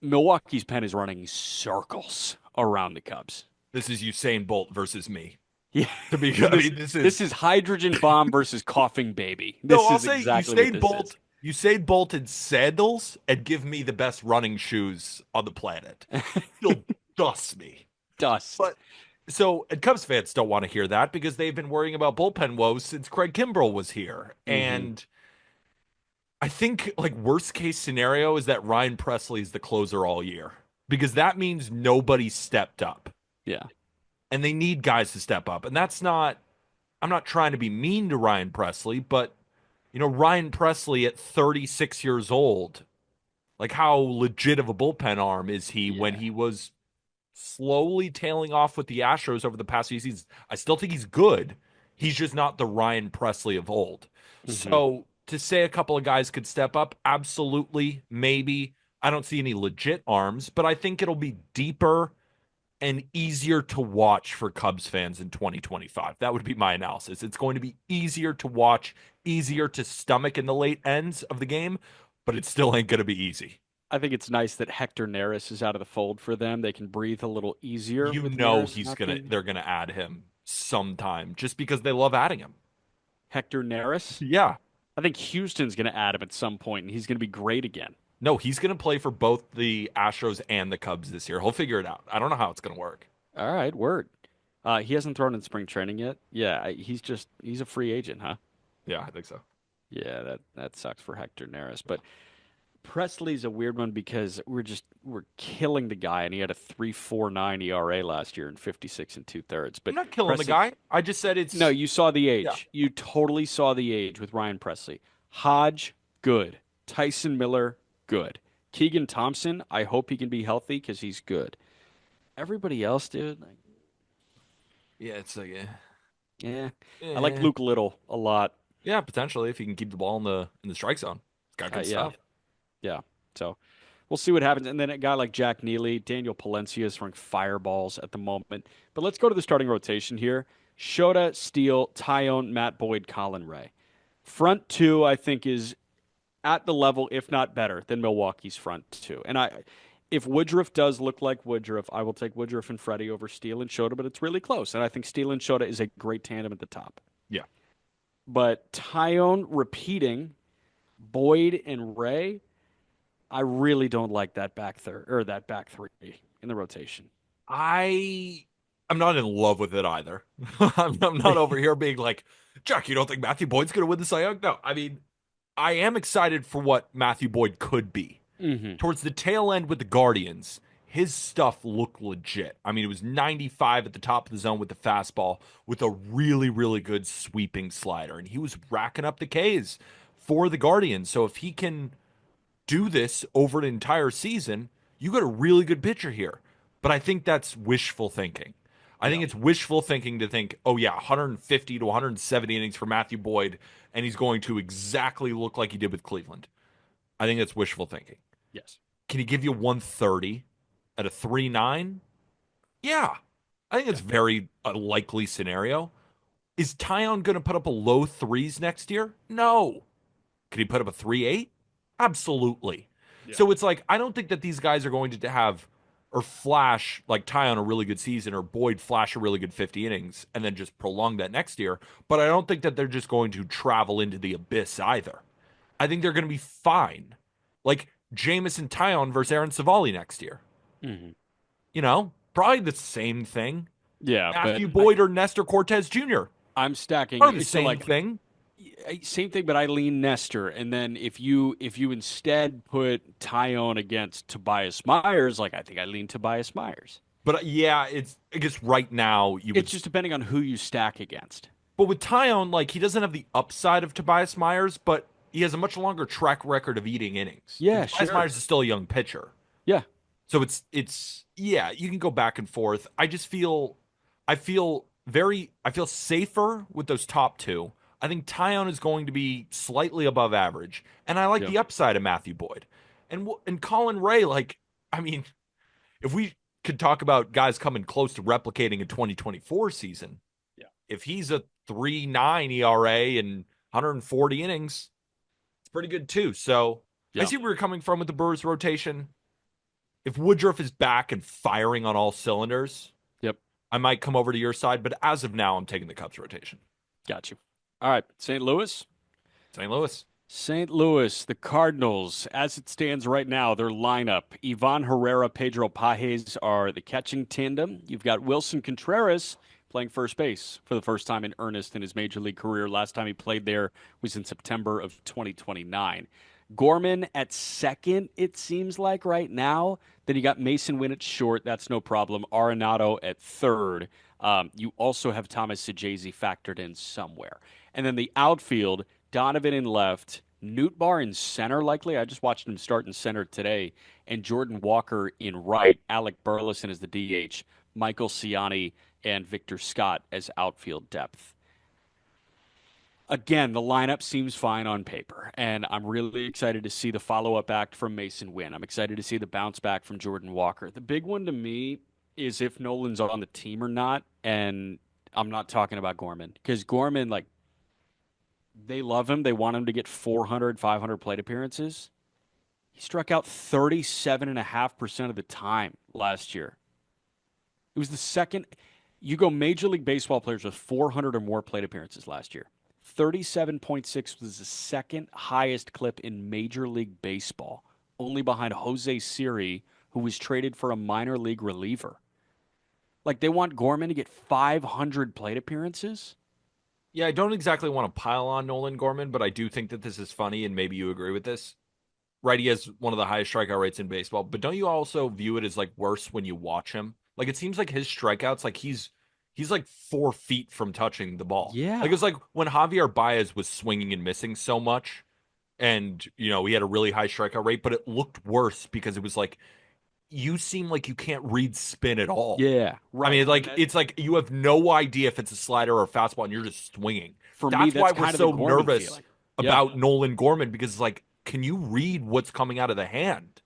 Milwaukee's pen is running circles around the Cubs. This is Usain Bolt versus me. Yeah. To be, I This mean, this this is is hydrogen bomb versus coughing baby. no. This I'll is say exactly what this is. Usain Bolt in sandals, and give me the best running shoes on the planet. He'll dust me. Dust. But so, and Cubs fans don't want to hear that because they've been worrying about bullpen woes since Craig Kimbrell was here. Hmm. And I think like worst case scenario is that Ryan Presley is the closer all year because that means nobody stepped up Yeah. and they need guys to step up. And that's not, I'm not trying to be mean to Ryan Presley, but Ryan Presley at 36 years old, like how legit of a bullpen arm is he when Yeah. he was slowly tailing off with the Astros over the past few seasons? I still think he's good. He's just not the Ryan Presley of old. Hmm. So to say a couple of guys could step up, absolutely, maybe. I don't see any legit arms, but I think it'll be deeper and easier to watch for Cubs fans in 2025. That would be my analysis. It's going to be easier to watch, easier to stomach in the late ends of the game, but it still ain't going to be easy. I think it's nice that Hector Neris is out of the fold for them. They can breathe a little easier You with know Neris not being they're gonna add him sometime just because they love adding him. Hector Neris. Yeah. I think Houston's going to add him at some point, and he's going to be great again. No, he's gonna play for both the Astros and the Cubs this year. He'll figure it out. I don't know how it's gonna work. All right, word. He hasn't thrown in spring training yet. Yeah, he's a free agent, huh? Yeah, I think so. Yeah, that sucks for Hector Neris. But Presley's a weird one because we're killing the guy, and he had a 3.49 ERA last year in 56 and 2/3. I'm But not killing the Presley, guy. I just said no, it's you saw the yeah. age. You totally saw the age with Ryan Presley. Hodge, good. Tyson Miller, good. Keegan Thompson, I hope he can be healthy because he's good. Everybody else, dude, like, Yeah, it's like yeah. I like eh. Luke Little a lot. Yeah, potentially if he can keep the ball in the strike zone. It's got good Yeah, stuff. yeah. So we'll see what happens. And then a guy like Jack Neely, Daniel Palencia is throwing fireballs at the moment. But let's go to the starting rotation here. Shota, Steele, Tyone, Matt Boyd, Colin Ray. Front two, I think, is at the level, if not better, than Milwaukee's front two. And if Woodruff does look like Woodruff, I will take Woodruff and Freddie over Steele and Shota, but it's really close. And I think Steele and Shota is a great tandem at the top. Yeah. But Tyone repeating Boyd and Ray, I really don't like that back third or that back three in the rotation. I'm not in love with it either. I'm not over here being like, Jack, you don't think Matthew Boyd's gonna win the Cy Young? No, I mean, I am excited for what Matthew Boyd could be. Hmm. Towards the tail end with the Guardians, his stuff looked legit. I mean, it was 95 at the top of the zone with the fastball with a really, really good sweeping slider. And he was racking up the Ks for the Guardians. So if he can do this over an entire season, you got a really good pitcher here. But I think that's wishful thinking. I think Yeah. it's wishful thinking to think, oh, yeah, 150 to 170 innings for Matthew Boyd, and he's going to exactly look like he did with Cleveland. I think that's wishful thinking. Yes. Can he give you 130 at a 3.9? Yeah. I think it's Yeah. very a likely scenario. Is Tyon going to put up a low threes next year? No. Could he put up a 3.8? Absolutely. Yeah. So it's like, I don't think that these guys are going to have or flash like Tyon a really good season or Boyd flash a really good 50 innings and then just prolong that next year. But I don't think that they're just going to travel into the abyss either. I think they're going to be fine. Like Jameson Tyon versus Aaron Savali next year. Hmm. Probably the same thing. Yeah, but Matthew Boyd or Nestor Cortez Jr. I'm stacking. Probably the So same like thing. same thing, but I lean Nestor, and then if you instead put Tyone against Tobias Myers, like I think I lean Tobias Myers. But yeah, I guess right now you It's would. just depending on who you stack against. But with Tyone, like he doesn't have the upside of Tobias Myers, but he has a much longer track record of eating innings. And Yeah, Tobias sure. Myers is still a young pitcher. Yeah, So it's yeah, you can go back and forth. I feel safer with those top two. I think Tyon is going to be slightly above average, and I like yeah, the upside of Matthew Boyd. And Colin Ray, like, I mean, if we could talk about guys coming close to replicating a 2024 season, yeah, if he's a 3.9 ERA and 140 innings, it's pretty good too. So I yeah. see where you're coming from with the Brewers rotation. If Woodruff is back and firing on all cylinders, Yep. I might come over to your side. But as of now, I'm taking the Cubs rotation. Got you. All right, St. Louis. St. Louis. St. Louis, the Cardinals, as it stands right now, their lineup, Ivan Herrera, Pedro Pajes are the catching tandem. You've got Wilson Contreras playing first base for the first time in earnest in his major league career. Last time he played there was in September of 2029. Gorman at second, it seems like right now. Then you got Mason Winn at short. That's no problem. Arenado at third. You also have Thomas Sajazi factored in somewhere. And then the outfield, Donovan in left, Nootbaar in center, likely. I just watched him start in center today, and Jordan Walker in right. Alec Burleson as the DH, Michael Ciani and Victor Scott as outfield depth. Again, the lineup seems fine on paper, and I'm really excited to see the follow up act from Mason Winn. I'm excited to see the bounce back from Jordan Walker. The big one to me is if Nolan's on the team or not, and I'm not talking about Gorman because Gorman, like, they love him. They want him to get 400, 500 plate appearances. He struck out 37.5% of the time last year. It was the second. You go Major League Baseball players with 400 or more plate appearances last year. 37.6 was the second highest clip in Major League Baseball, only behind Jose Siri, who was traded for a minor league reliever. Like, they want Gorman to get 500 plate appearances? Yeah, I don't exactly want to pile on Nolan Gorman, but I do think that this is funny, and maybe you agree with this. Right, he has one of the highest strikeout rates in baseball, but don't you also view it as like worse when you watch him? Like it seems like his strikeouts, like he's like 4 feet from touching the ball. Like Yeah. it's like when Javier Baez was swinging and missing so much, and he had a really high strikeout rate, but it looked worse because it was like you seem like you can't read spin at all. Yeah, I right. mean, And like that, it's like you have no idea if it's a slider or a fastball, and you're just swinging. for me, That's why that's we're kind of the so Gorman nervous feeling. Yeah. about Nolan Gorman because it's like, can you read what's coming out of the hand?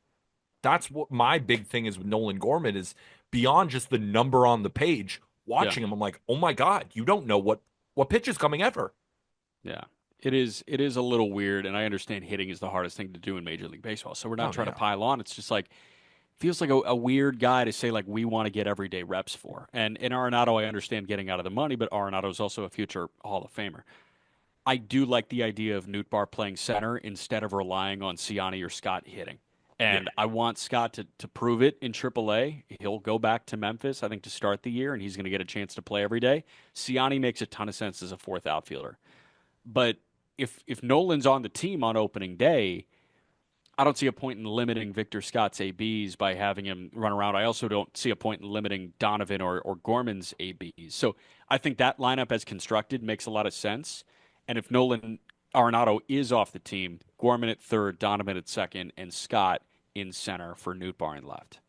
That's what my big thing is with Nolan Gorman is beyond just the number on the page. Yeah. Watching him, I'm like, oh my god, you don't know what pitch is coming ever. Yeah. It is a little weird, and I understand hitting is the hardest thing to do in Major League Baseball. So we're not Oh trying to yeah, pile on. It's just like feels like a weird guy to say like we want to get everyday reps for. And in Arenado, I understand getting out of the money, but Arenado is also a future Hall of Famer. I do like the idea of Nootbaar playing center instead of relying on Ciani or Scott hitting. yeah. And I want Scott to prove it in AAA. He'll go back to Memphis, I think, to start the year, and he's going to get a chance to play every day. Ciani makes a ton of sense as a fourth outfielder. But if Nolan's on the team on opening day, I don't see a point in limiting Victor Scott's ABs by having him run around. I also don't see a point in limiting Donovan or Gorman's ABs. So I think that lineup as constructed makes a lot of sense. And if Nolan Arenado is off the team, Gorman at third, Donovan at second, and Scott in center for Nootbaar in left.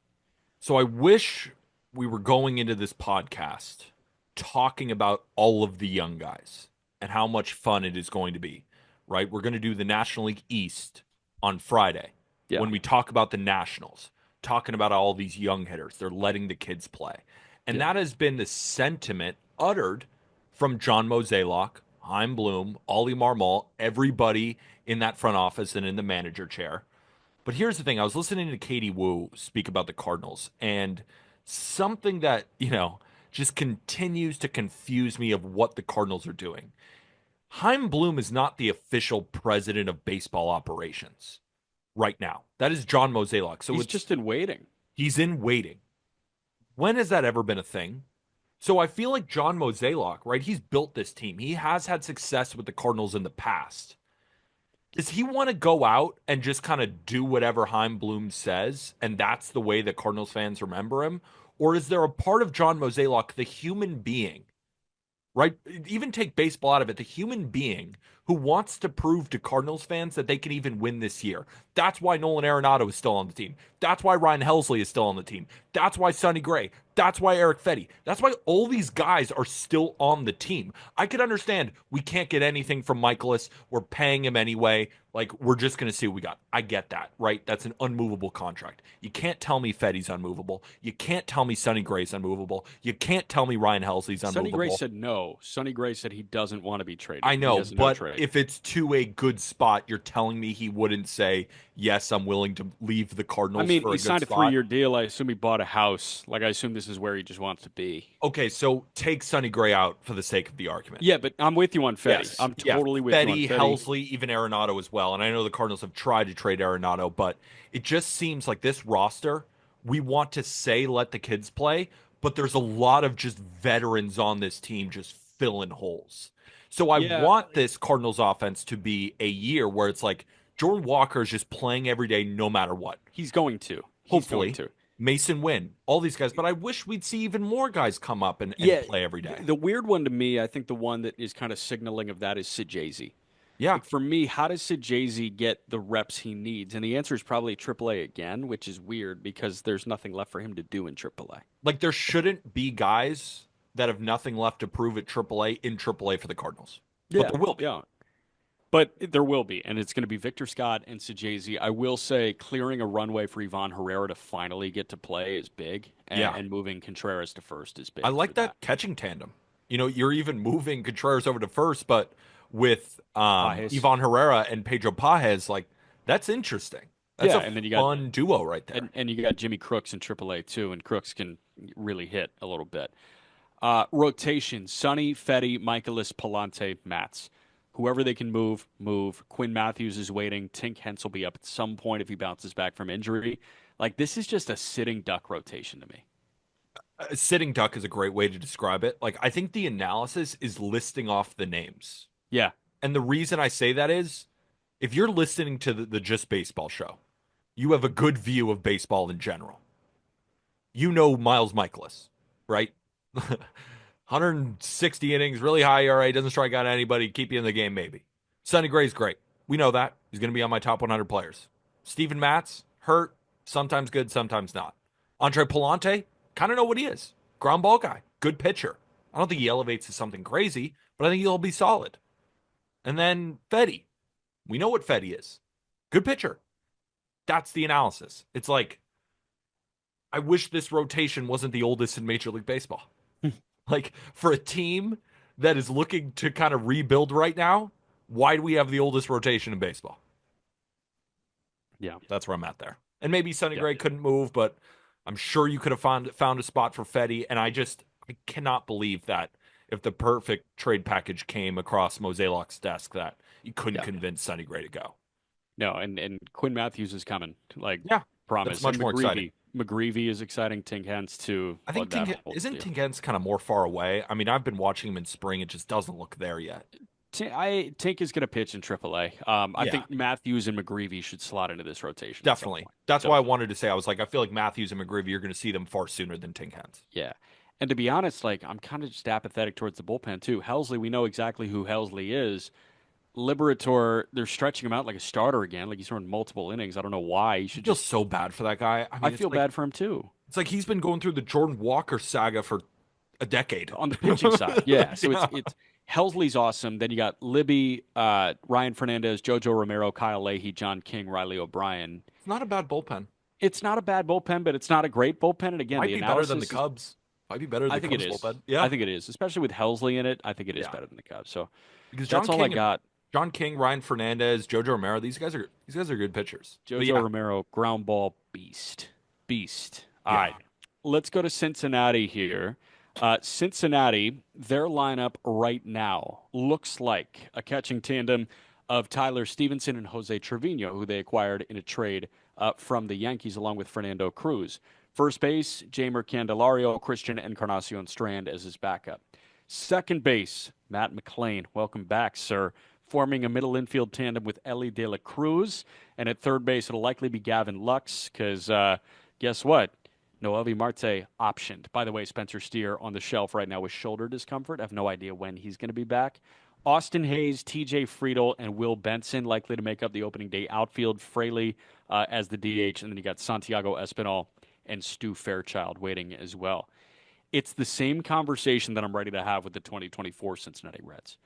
So I wish we were going into this podcast talking about all of the young guys and how much fun it is going to be, right? We're going to do the National League East on Friday Yeah. when we talk about the Nationals, talking about all these young hitters. They're letting the kids play. And Yeah. that has been the sentiment uttered from John Mozeliak, Heim Bloom, Ollie Marmol, everybody in that front office and in the manager chair. But here's the thing. I was listening to Katie Wu speak about the Cardinals, and something that, just continues to confuse me of what the Cardinals are doing. Heim Bloom is not the official president of baseball operations right now. That is John Mozeliak. So He's just in waiting. he's in waiting. When has that ever been a thing? So I feel like John Mozeliak, right? He's built this team. He has had success with the Cardinals in the past. Does he want to go out and just kind of do whatever Heim Bloom says, and that's the way that Cardinals fans remember him? Or is there a part of John Mozeliak, the human being, right? Even take baseball out of it, the human being who wants to prove to Cardinals fans that they can even win this year. That's why Nolan Arenado is still on the team. That's why Ryan Helsley is still on the team. That's why Sonny Gray. That's why Eric Fetty. That's why all these guys are still on the team. I could understand we can't get anything from Michaelis. We're paying him anyway. Like, we're just going to see what we got. I get that, right? That's an unmovable contract. You can't tell me Fetty's unmovable. You can't tell me Sonny Gray's unmovable. You can't tell me Ryan Helsley's Sonny Gray unmovable. said no. Sonny Gray said he doesn't want to be I traded. He know, has a no but trade. if it's to a good spot, you're telling me he wouldn't say, yes, I'm willing to leave the I Cardinals mean, for he a good signed a spot? 3-year deal. I assume he bought a house. Like, I assume this is where he just wants to be. Okay, so take Sonny Gray out for the sake of the argument. Yeah, but I'm with you on Fetty. Yes. I'm Yeah. totally with you on Fetty, Fetty. Helsley, even Arenado as well. And I know the Cardinals have tried to trade Arenado, but it just seems like this roster, we want to say let the kids play, but there's a lot of just veterans on this team just filling holes. So I Yeah, want this Cardinals offense to be a year where it's like Jordan Walker is just playing every day no matter what. he's going to. He's going Hopefully, to. Mason Wynn, all these guys, but I wish we'd see even more guys come up and Yeah, play every day. the weird one to me, I think the one that is kind of signaling of that is Sajazi. Yeah. Like for me, how does Sajazi get the reps he needs? And the answer is probably AAA again, which is weird because there's nothing left for him to do in AAA. Like there shouldn't be guys that have nothing left to prove at AAA in AAA for the Cardinals, but Yeah, there will be. yeah. But there will be, and it's going to be Victor Scott and Sajazi. I will say clearing a runway for Ivan Herrera to finally get to play is big, Yeah, and moving Contreras to first is I big for like that. that catching tandem. You know, you're even moving Contreras over to first, but with Pajes. Ivan Herrera and Pedro Pajes, like that's interesting. That's Yeah, a and then you got fun duo right there. and you got Jimmy Crooks in AAA too, and Crooks can really hit a little bit. Rotation: Sonny, Fetty, Michaelis, Palante, Mats. Whoever they can move, move. Quinn Matthews is waiting. Tink Hence will be up at some point if he bounces back from injury. Like this is just a sitting duck rotation to me. A sitting duck is a great way to describe it. Like I think the analysis is listing off the names. Yeah, And the reason I say that is if you're listening to the Just Baseball show, you have a good view of baseball in general. You know Miles Michaelis, right? 160 innings, really high ERA, doesn't strike out anybody, keep you in the game maybe. Sonny Gray's great. We know that. He's going to be on my top 100 players. Steven Matz, hurt, sometimes good, sometimes not. Andre Palante, kind of know what he is. Ground ball guy, good pitcher. I don't think he elevates to something crazy, but I think he'll be solid. And then Fetty. We know what Fetty is. Good pitcher. That's the analysis. It's like, I wish this rotation wasn't the oldest in Major League Baseball. Like, for a team that is looking to kind of rebuild right now, why do we have the oldest rotation in baseball? yeah, That's where I'm at there. And maybe Sonny yeah. Gray couldn't move, but I'm sure you could have found a spot for Fetty. And I cannot believe that if the perfect trade package came across Mozeliak's desk, that you couldn't Yeah. convince Sonny Gray to go. No, and Quinn Matthews is coming. Like Yeah, that's promise. much And more exciting. McGreevy is exciting. Tink Hence too. I think Love that whole isn't deal. Tingen's kind of more far away. I mean, I've been watching him in spring; it just doesn't look there yet. Tink is going to pitch in AAA. I Yeah, think Matthews and McGreevy should slot into this rotation at some definitely. point. That's why I Definitely. wanted to say I was like, I feel like Matthews and McGreevy you're going to see them far sooner than Tingen's. Yeah. And to be honest, like I'm kind of just apathetic towards the bullpen too. Helsley, we know exactly who Helsley is. Liberator, they're stretching him out like a starter again. Like he's thrown multiple innings. I don't know why. He I should feel just. so bad for that guy. I I mean, feel bad for him too it's like he's been going through the Jordan Walker saga for a decade. on the pitching side. Yeah. So it's Yeah, it's Helsley's awesome. Then you got Libby, Ryan Fernandez, JoJo Romero, Kyle Leahy, John King, Riley O'Brien. it's not a bad bullpen. It's not a bad bullpen, but it's not a great bullpen. And again, Might the be better than the analysis is. Cubs. Might be better than I the think it Cubs is. bullpen. I Yeah, think it is, especially with Helsley in it. I think it is yeah. better than the Cubs. So Because that's all I got. John King, Ryan Fernandez, JoJo Romero, these guys are good pitchers. But JoJo yeah, Romero, ground ball beast. Beast. All right. yeah. Let's go to Cincinnati here. Cincinnati, their lineup right now looks like a catching tandem of Tyler Stevenson and Jose Trevino, who they acquired in a trade from the Yankees along with Fernando Cruz. First base, Jamer Candelario, Christian Encarnacion Strand as his backup. Second base, Matt McClain. Welcome back, sir. Forming a middle infield tandem with Ellie De La Cruz. And at third base, it'll likely be Gavin Lux because guess what? Noelvi Marte optioned. By the way, Spencer Steer on the shelf right now with shoulder discomfort. I have no idea when he's going to be back. Austin Hayes, TJ Friedel, and Will Benson likely to make up the opening day outfield. Fraley as the DH, and then you got Santiago Espinal and Stu Fairchild waiting as well. It's the same conversation that I'm ready to have with the 2024 Cincinnati Reds.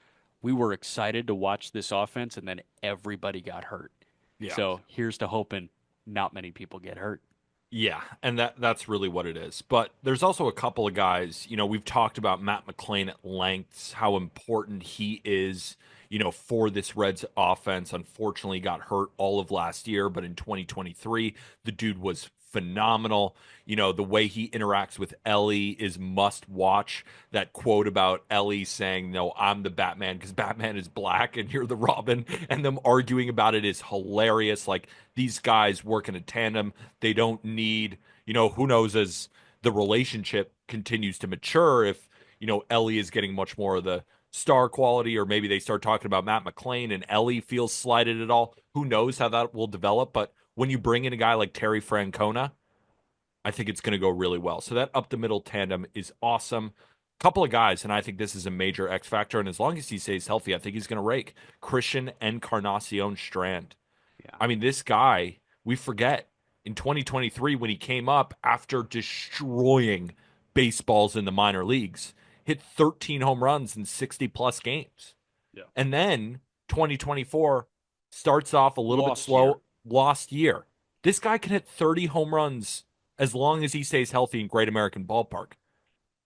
We were excited to watch this offense, and then everybody got hurt. Yeah. So here's to hoping not many people get hurt. Yeah, and that's really what it is. But there's also a couple of guys, we've talked about Matt McClain at lengths, how important he is, for this Reds offense. Unfortunately, got hurt all of last year, but in 2023, the dude was phenomenal. The way he interacts with Ellie is must watch. That quote about Ellie saying, "No, I'm the Batman because Batman is black and you're the Robin," and them arguing about it is hilarious. Like, these guys work in a tandem. They don't need, who knows, as the relationship continues to mature, if, Ellie is getting much more of the star quality, or maybe they start talking about Matt McClain and Ellie feels slighted at all. Who knows how that will develop? But when you bring in a guy like Terry Francona, I think it's going to go really well. So that up the middle tandem is awesome. Couple of guys, and I think this is a major X factor. And as long as he stays healthy, I think he's going to rake Christian Encarnacion Strand. Yeah. I mean, this guy, we forget in 2023 when he came up after destroying baseballs in the minor leagues, hit 13 home runs in 60 plus games. Yeah. And then 2024 starts off a little bit Lost year. slow, lost year. This guy can hit 30 home runs as long as he stays healthy in Great American Ballpark.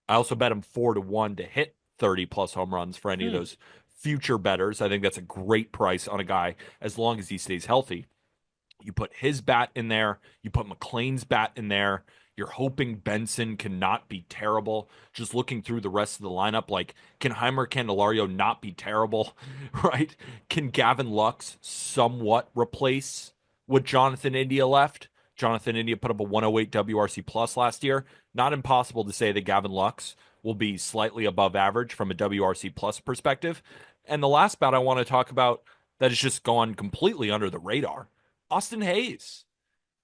I also bet him 4-1 to hit 30 plus home runs for any of Hmm. those future betters. I think that's a great price on a guy as long as he stays healthy. You put his bat in there, you put McClain's bat in there. You're hoping Benson cannot be terrible. Just looking through the rest of the lineup, like, can Heimer Candelario not be terrible? Right? Can Gavin Lux somewhat replace what Jonathan India left? Jonathan India put up a 108 WRC plus last year. Not impossible to say that Gavin Lux will be slightly above average from a WRC plus perspective. And the last bat I want to talk about that has just gone completely under the radar, Austin Hayes.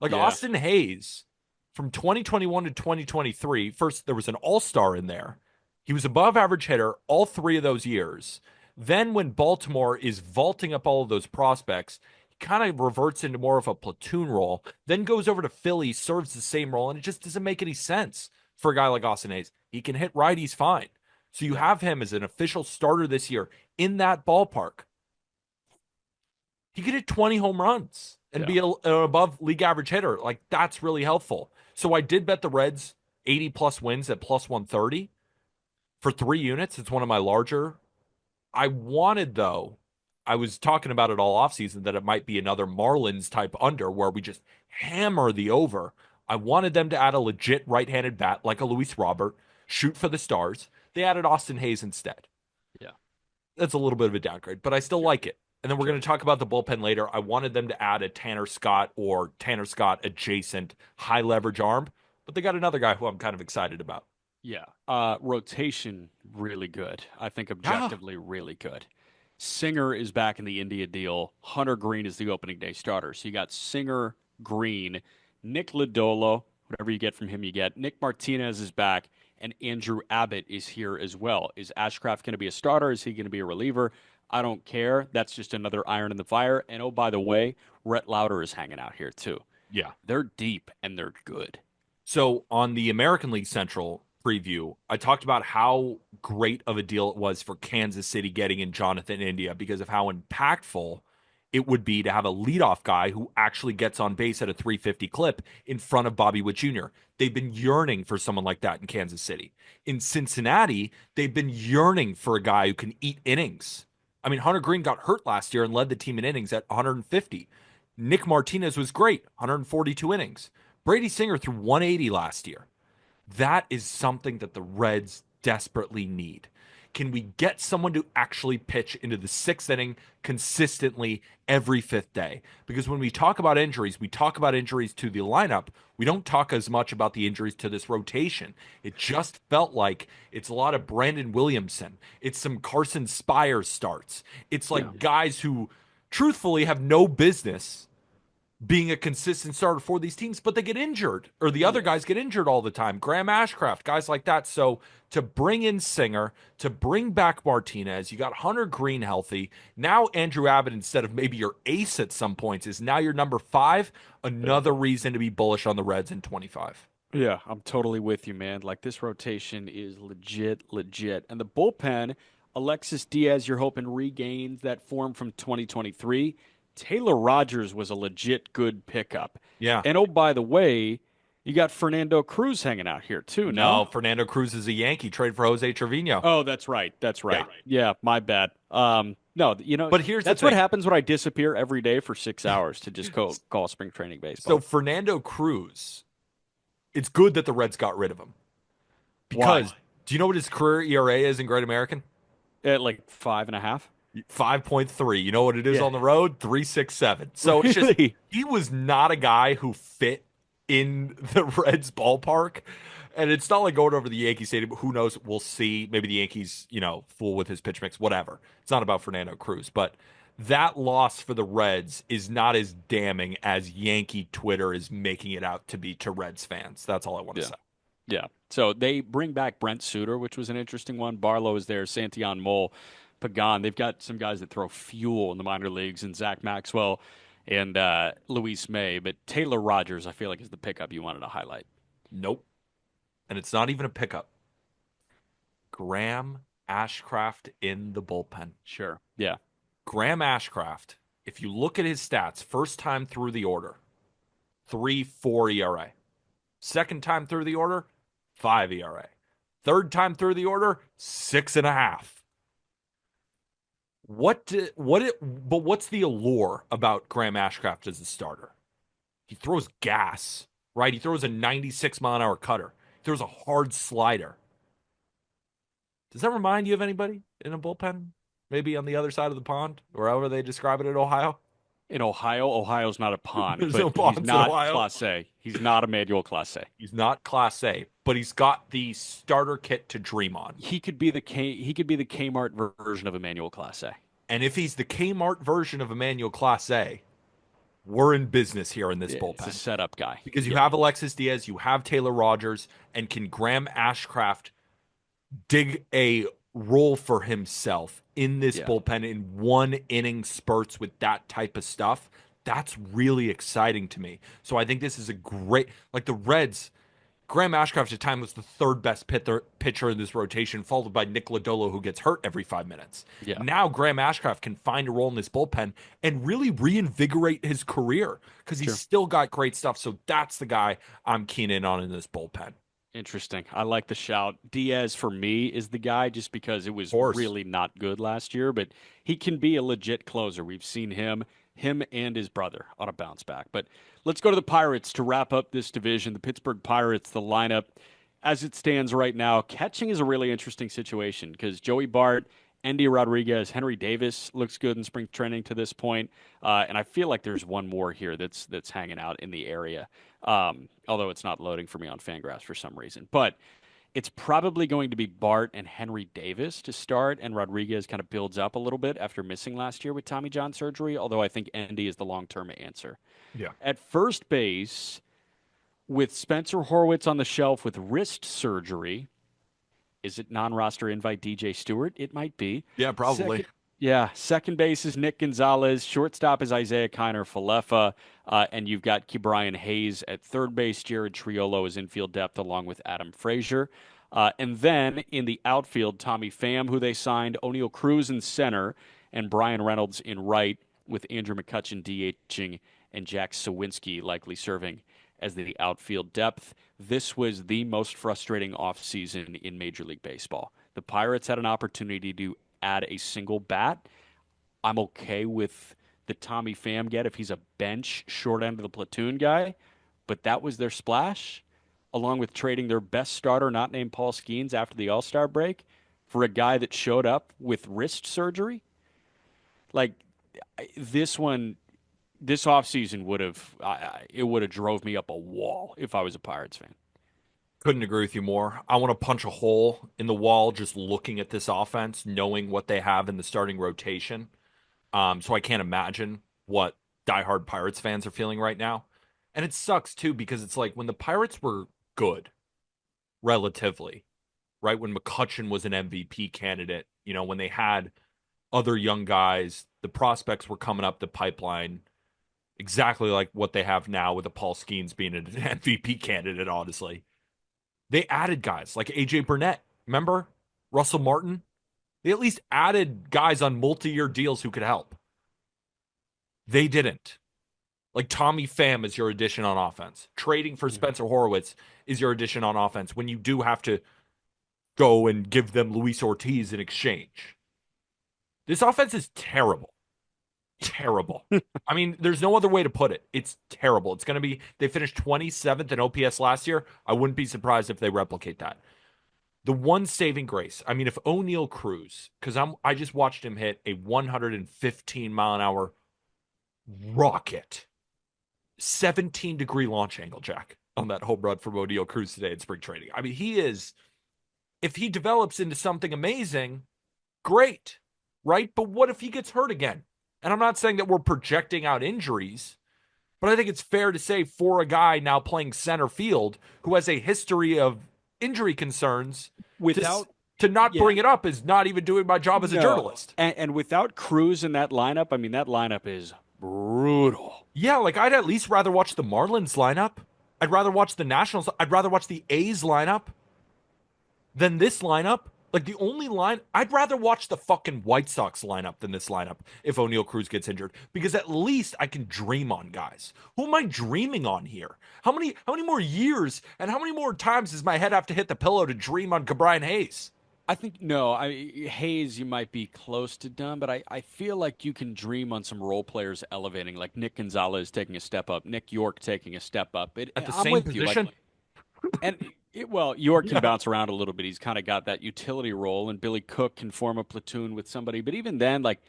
Like, Yeah. Austin Hayes from 2021 to 2023, first there was an all-star in there. He was above average hitter all three of those years. Then when Baltimore is vaulting up all of those prospects, he kind of reverts into more of a platoon role, then goes over to Philly, serves the same role, and it just doesn't make any sense for a guy like Austin Hayes. He can hit righties fine. So you Yeah. have him as an official starter this year in that ballpark. He could hit 20 home runs and Yeah. be an above league average hitter. Like, that's really helpful. So I did bet the Reds 80 plus wins at plus 130 for 3 units. It's one of my larger. I wanted, though, I was talking about it all offseason, that it might be another Marlins type under where we just hammer the over. I wanted them to add a legit right handed bat like a Luis Robert, shoot for the stars. They added Austin Hayes instead. Yeah. That's a little bit of a downgrade, but I still Sure. like it. And then we're Sure. going to talk about the bullpen later. I wanted them to add a Tanner Scott or Tanner Scott adjacent high leverage arm, but they got another guy who I'm kind of excited about. Yeah. Rotation really good. I think Yeah. objectively really good. Singer is back in the India deal. Hunter Green is the opening day starter. So you got Singer, Green, Nick Lodolo, whatever you get from him, you get. Nick Martinez is back, and Andrew Abbott is here as well. Is Ashcraft going to be a starter? Is he going to be a reliever? I don't care. That's just another iron in the fire. And oh, by the way, Rhett Lauder is hanging out here too. Yeah. They're deep and they're good. So on the American League Central preview, I talked about how great of a deal it was for Kansas City getting in Jonathan India because of how impactful it would be to have a leadoff guy who actually gets on base at a 350 clip in front of Bobby Witt Jr. They've been yearning for someone like that in Kansas City. In Cincinnati, they've been yearning for a guy who can eat innings. I mean, Hunter Green got hurt last year and led the team in innings at 150. Nick Martinez was great, 142 innings. Brady Singer threw 180 last year. That is something that the Reds desperately need. Can we get someone to actually pitch into the sixth inning consistently every fifth day? Because when we talk about injuries, we talk about injuries to the lineup. We don't talk as much about the injuries to this rotation. It just felt like it's a lot of Brandon Williamson. It's some Carson Spires starts. It's Yeah. like guys who truthfully have no business being a consistent starter for these teams, but they get injured, or the other Yeah. guys get injured all the time. Graham Ashcraft, guys like that. So to bring in Singer, to bring back Martinez, you got Hunter Green healthy. Now Andrew Abbott, instead of maybe your ace at some points, is now your number five. Another reason to be bullish on the Reds in 25. Yeah, I'm totally with you, man. Like this rotation is legit, legit. And the bullpen, Alexis Diaz, you're hoping regains that form from 2023. Taylor Rogers was a legit good pickup. Yeah. And oh, by the way, you got Fernando Cruz hanging out here too, No, no? Fernando Cruz is a Yankee. Trade for Jose Trevino. Oh, that's right. That's Yeah. right. Yeah, my bad. No, But here's the that's what thing. happens when I disappear every day for 6 hours to just call spring training So baseball. Fernando Cruz, it's good that the Reds got rid of him Why? because do you know what his career ERA is in Great American? At like 5.5? 5.3. You know what it is Yeah. on the road? 3.67. So it's just Really? he was not a guy who fit in the Reds ballpark. And it's not like going over the Yankee Stadium. Who knows? We'll see. Maybe the Yankees, fool with his pitch mix, whatever. It's not about Fernando Cruz. But that loss for the Reds is not as damning as Yankee Twitter is making it out to be to Reds fans. That's all I want to Yeah. say. Yeah. So they bring back Brent Suter, which was an interesting one. Barlow is there, Santillan Mole, Pagan. They've got some guys that throw fuel in the minor leagues, and Zach Maxwell and Luis May. But Taylor Rogers, I feel like, is the pickup you wanted to highlight. Nope. And it's not even a pickup. Graham Ashcraft in the bullpen. Sure. Yeah. Graham Ashcraft, if you look at his stats, first time through the order, 3.4 ERA. Second time through the order, 5 ERA. Third time through the order, 6.5. But what's the allure about Graham Ashcraft as a starter? He throws gas, right? He throws a 96 mile an hour cutter. He throws a hard slider. Does that remind you of anybody in a bullpen? Maybe on the other side of the pond, or however they describe it in Ohio? In Ohio, Ohio's not a pond, There's but no he's ponds in not Ohio. Class A. He's not Emmanuel Class A. He's not Class A, but he's got the starter kit to dream on. He could be the Kmart version of Emmanuel Class A. And if he's the Kmart version of Emmanuel Class A, we're in business here in this Yeah, it's a bullpen. setup guy. Because you Yeah. have Alexis Diaz, you have Taylor Rogers, and can Graham Ashcraft dig a role for himself in this Yeah. bullpen in one inning spurts with that type of stuff? That's really exciting to me. So I think this is a great, like the Reds. Graham Ashcraft at the time was the third best pitcher in this rotation, followed by Nick Lodolo, who gets hurt every 5 minutes. Yeah. Now Graham Ashcraft can find a role in this bullpen and really reinvigorate his career because he's Sure. still got great stuff. So that's the guy I'm keen in on in this bullpen. Interesting. I like the shout. Diaz for me is the guy just because it Of was course. really not good last year, but he can be a legit closer. We've seen him and his brother on a bounce back. But let's go to the Pirates to wrap up this division. The Pittsburgh Pirates, the lineup as it stands right now, catching is a really interesting situation because Joey Bart, Andy Rodriguez, Henry Davis looks good in spring training to this point, and I feel like there's one more here that's hanging out in the area. Although it's not loading for me on Fangraphs for some reason, but it's probably going to be Bart and Henry Davis to start, and Rodriguez kind of builds up a little bit after missing last year with Tommy John surgery, although I think Andy is the long-term answer. Yeah. At first base, with Spencer Horwitz on the shelf with wrist surgery, is it non-roster invite DJ Stewart? It might be. Yeah, probably. Second base is Nick Gonzalez. Shortstop is Isaiah Kiner Falefa. And you've got Ke'Bryan Hayes at third base. Jared Triolo is infield depth along with Adam Frazier. And then in the outfield, Tommy Pham, who they signed, O'Neill Cruz in center, and Brian Reynolds in right, with Andrew McCutchen DHing and Jack Sawinski likely serving as the outfield depth. This was the most frustrating offseason in Major League Baseball. The Pirates had an opportunity to add a single bat. I'm okay with the Tommy Pham get if he's a bench short end of the platoon guy, but that was their splash, along with trading their best starter, not named Paul Skeens, after the All-Star break for a guy that showed up with wrist surgery. Like this one, this offseason would have drove me up a wall if I was a Pirates fan. Couldn't agree with you more. I want to punch a hole in the wall just looking at this offense, knowing what they have in the starting rotation. So I can't imagine what diehard Pirates fans are feeling right now. And it sucks too because it's like when the Pirates were good, relatively, right? When McCutchen was an MVP candidate, when they had other young guys, the prospects were coming up the pipeline exactly like what they have now with the Paul Skeens being an MVP candidate, honestly. They added guys like AJ Burnett, remember? Russell Martin. They at least added guys on multi-year deals who could help. They didn't. Like Tommy Pham is your addition on offense. Trading for Mhm. Spencer Horwitz is your addition on offense when you do have to go and give them Luis Ortiz in exchange. This offense is terrible. Terrible. I mean, there's no other way to put it. It's terrible. It's going to be, they finished 27th in OPS last year. I wouldn't be surprised if they replicate that. The one saving grace, I mean, if O'Neal Cruz, because I just watched him hit a 115-mile-an-hour rocket, 17-degree launch angle, Jack, on that home run from O'Neal Cruz today in spring training. I mean, he is, if he develops into something amazing, great, right? But what if he gets hurt again? And I'm not saying that we're projecting out injuries, but I think it's fair to say for a guy now playing center field who has a history of injury concerns to Without, to not yeah, bring it up is not even doing my job as a no, journalist. and without Cruz in that lineup, I mean that lineup is brutal. Yeah, like I'd at least rather watch the Marlins lineup. I'd rather watch the Nationals. I'd rather watch the A's lineup than this lineup. Like the only line, I'd rather watch the fucking White Sox lineup than this lineup if O'Neal Cruz gets injured because at least I can dream on guys. Who am I dreaming on here? How many more years and how many more times does my head have to hit the pillow to dream on Cabrian Hayes? I think no, Hayes, you might be close to done, but I feel like you can dream on some role players elevating, like Nick Gonzalez taking a step up, Nick York taking a step up. At the I'm same with you, like, position? and well, York can Yeah. bounce around a little bit. He's kind of got that utility role, and Billy Cook can form a platoon with somebody. But even then, like,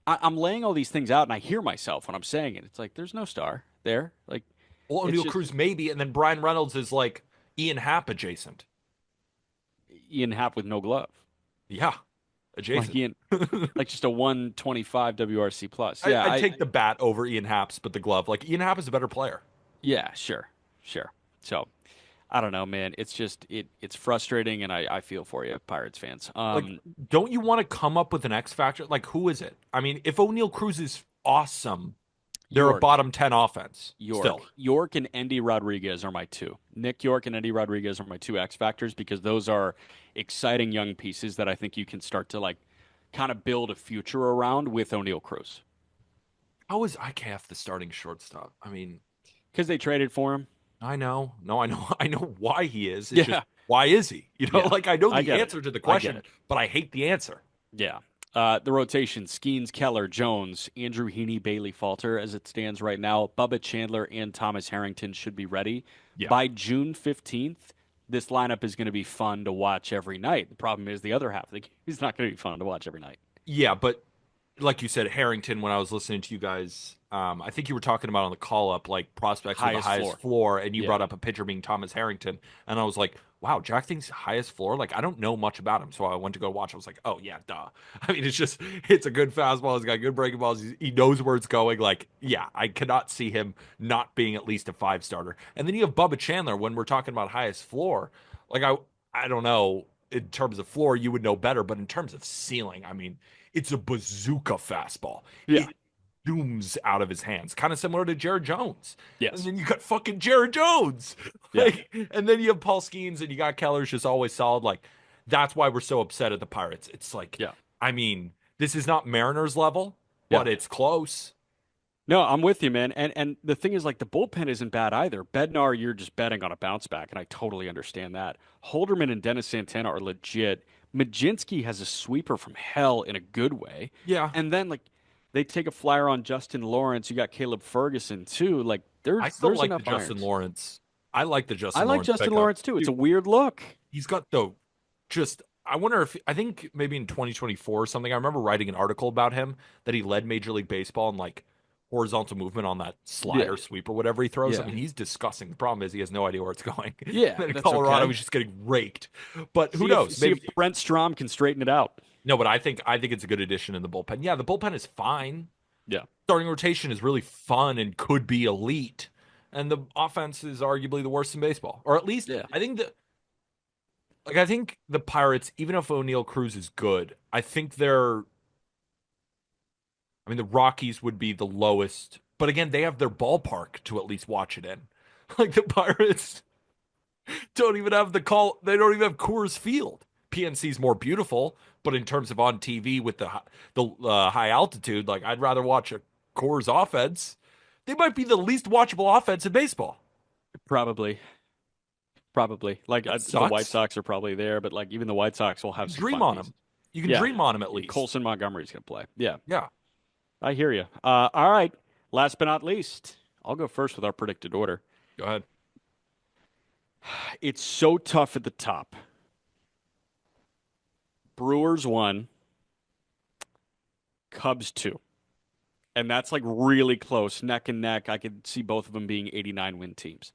I'm laying all these things out, and I hear myself when I'm saying it. It's like there's no star there. Like, Well, it's O'Neal just Cruz maybe, and then Brian Reynolds is like Ian Happ adjacent. Ian Happ with no glove, Yeah, like adjacent. Ian, like just a 125 WRC plus. I, Yeah, I'd take the bat over Ian Happ's, but the glove. Like Ian Happ is a better player. yeah, sure. So I don't know, man. It's just it's frustrating, and I feel for you, Pirates fans. Like, don't you want to come up with an X factor? Like, who is it? I mean, if O'Neal Cruz is awesome, they're a York, bottom 10 offense still. York, and Endy Rodriguez are my two. Nick York and Endy Rodriguez are my two X factors because those are exciting young pieces that I think you can start to like kind of build a future around with O'Neal Cruz How is IKF the starting shortstop? I mean, because they traded for him. I know. No, I know. I know why he is. It's just, Yeah, why is he? yeah, Like, I know I the get it. answer to the I get question, it. but I hate the answer. Yeah. The rotation, Skeens, Keller, Jones, Andrew Heaney, Bailey Falter, as it stands right now. Bubba Chandler and Thomas Harrington should be ready. Yeah. By June 15th, this lineup is going to be fun to watch every night. The problem is the other half of the game is not going to be fun to watch every night. Yeah, but like you said, Harrington, when I was listening to you guys, I think you were talking about on the call up, like prospects with the Highest highest floor. floor, and you Yeah. brought up a pitcher being Thomas Harrington. And I was like, wow, Jack thinks highest floor? Like, I don't know much about him. So I went to go watch. I was like, oh, yeah, duh. I mean, it's a good fastball. He's got good breaking balls. He knows where it's going. Like, yeah, I cannot see him not being at least a five starter. And then you have Bubba Chandler when we're talking about highest floor. Like, I don't know. In terms of floor, you would know better. But in terms of ceiling, I mean, it's a bazooka fastball. Yeah. It zooms out of his hands, kind of similar to Jared Jones. And Yes. then you got fucking Jared Jones. Yeah. Like, and then you have Paul Skeens and you got Keller's just always solid. Like, that's why we're so upset at the Pirates. It's like, Yeah. I mean, this is not Mariners level, Yeah. but it's close. No, I'm with you, man. And the thing is, like, the bullpen isn't bad either. Bednar, you're just betting on a bounce back, and I totally understand that. Holderman and Dennis Santana are legit. Majinski has a sweeper from hell in a good way. Yeah. And then, like, they take a flyer on Justin Lawrence. You got Caleb Ferguson, too. Like, I there's still there's like the enough Justin irons. Lawrence. I like the I Justin like Lawrence Justin pickup. Lawrence, too. It's Dude, a weird look. he's got the just I wonder if I think maybe in 2024 or something. I remember writing an article about him that he led Major League Baseball in like horizontal movement on that Yeah. slider sweep or whatever he throws. I Yeah. mean, he's disgusting. The problem is he has no idea where it's going. Yeah, And in that's Colorado, okay. he's just getting raked. But who See if knows? see if Maybe Brent Strom can straighten it out. no. But I think it's a good addition in the bullpen. Yeah, the bullpen is fine. Yeah. Starting rotation is really fun and could be elite. And the offense is arguably the worst in baseball. Or at least Yeah. I think the Pirates, even if O'Neal Cruz is good, the Rockies would be the lowest. But again, they have their ballpark to at least watch it in. Like the Pirates don't even have they don't even have Coors Field. PNC is more beautiful, but in terms of on TV with the high altitude, like I'd rather watch a Coors offense. They might be the least watchable offense in baseball. Probably. Probably. Like That the White sucks. Sox are probably there, but like even the White Sox will You have can some dream fun on pieces. them. You can Yeah. dream on them at least. Colson Montgomery's going to play. Yeah. Yeah. I hear you. All right. Last but not least, I'll go first with our predicted order. Go ahead. It's so tough at the top. Brewers 1, Cubs 2. And that's like really close, neck and neck. I could see both of them being 89 win teams.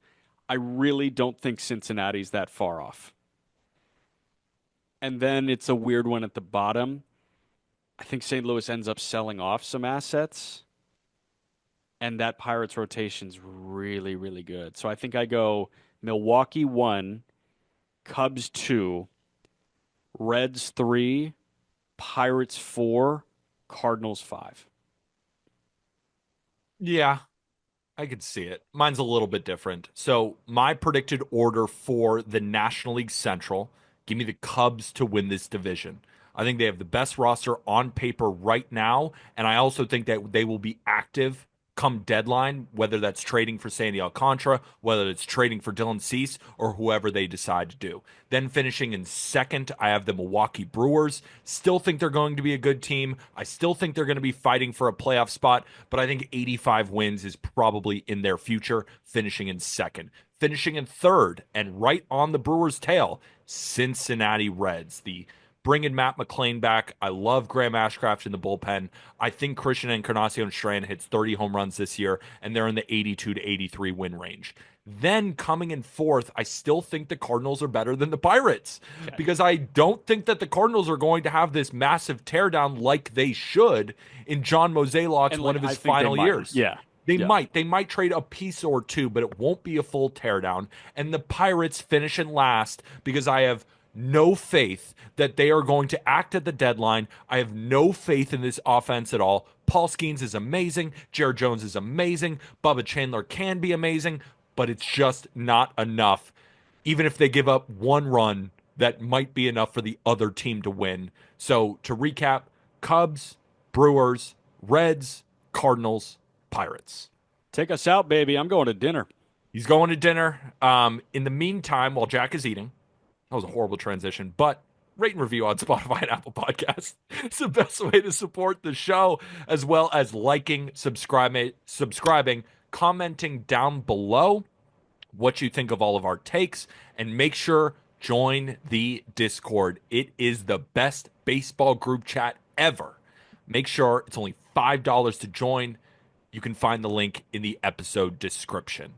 I really don't think Cincinnati's that far off. And then it's a weird one at the bottom. I think St. Louis ends up selling off some assets, and that Pirates rotation's really, really good. So I think I go Milwaukee 1, Cubs 2, Reds 3, Pirates 4, Cardinals 5. Yeah, I could see it. Mine's a little bit different. So, my predicted order for the National League Central, give me the Cubs to win this division. I think they have the best roster on paper right now, and I also think that they will be active come deadline, whether that's trading for Sandy Alcantara, whether it's trading for Dylan Cease, or whoever they decide to do. Then finishing in second, I have the Milwaukee Brewers. Still think they're going to be a good team. I still think they're going to be fighting for a playoff spot, but I think 85 wins is probably in their future, finishing in second. Finishing in third, and right on the Brewers' tail, Cincinnati Reds, the bringing Matt McClain back. I love Graham Ashcraft in the bullpen. I think Christian Encarnacion Strand hits 30 home runs this year, and they're in the 82 to 83 win range. Then coming in fourth, I still think the Cardinals are better than the Pirates Okay. because I don't think that the Cardinals are going to have this massive teardown like they should in John Mozeliak's And one like of I his think they final might. years. Yeah. They Yeah. might. They might trade a piece or two, but it won't be a full teardown. And the Pirates finish in last because I have no faith that they are going to act at the deadline. I have no faith in this offense at all. Paul Skeens is amazing. Jared Jones is amazing. Bubba Chandler can be amazing, but it's just not enough. Even if they give up one run, that might be enough for the other team to win. So to recap, Cubs, Brewers, Reds, Cardinals, Pirates. Take us out, baby. I'm going to dinner. He's going to dinner. In the meantime, while Jack is eating, that was a horrible transition, but rate and review on Spotify and Apple Podcasts. It's the best way to support the show, as well as liking, subscribing, commenting down below what you think of all of our takes, and make sure join the Discord. It is the best baseball group chat ever. Make sure it's only $5 to join. You can find the link in the episode description.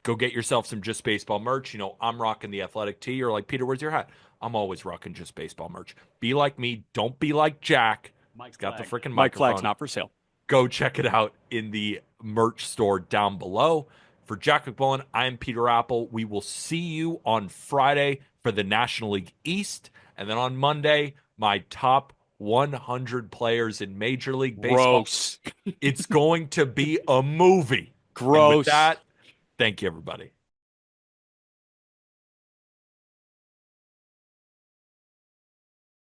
Go get yourself some Just Baseball merch. You know, I'm rocking the athletic tee. You're like, Peter, where's your hat? I'm always rocking Just Baseball merch. Be like me. Don't be like Jack. He's Mike got the Flag. freaking Mike Flag's microphone. not for sale. Go check it out in the merch store down below. For Jack McMullen, I'm Peter Apple. We will see you on Friday for the National League East. And then on Monday, my top 100 players in Major League Baseball. Gross. It's going to be a movie. And with Gross. that, thank you, everybody.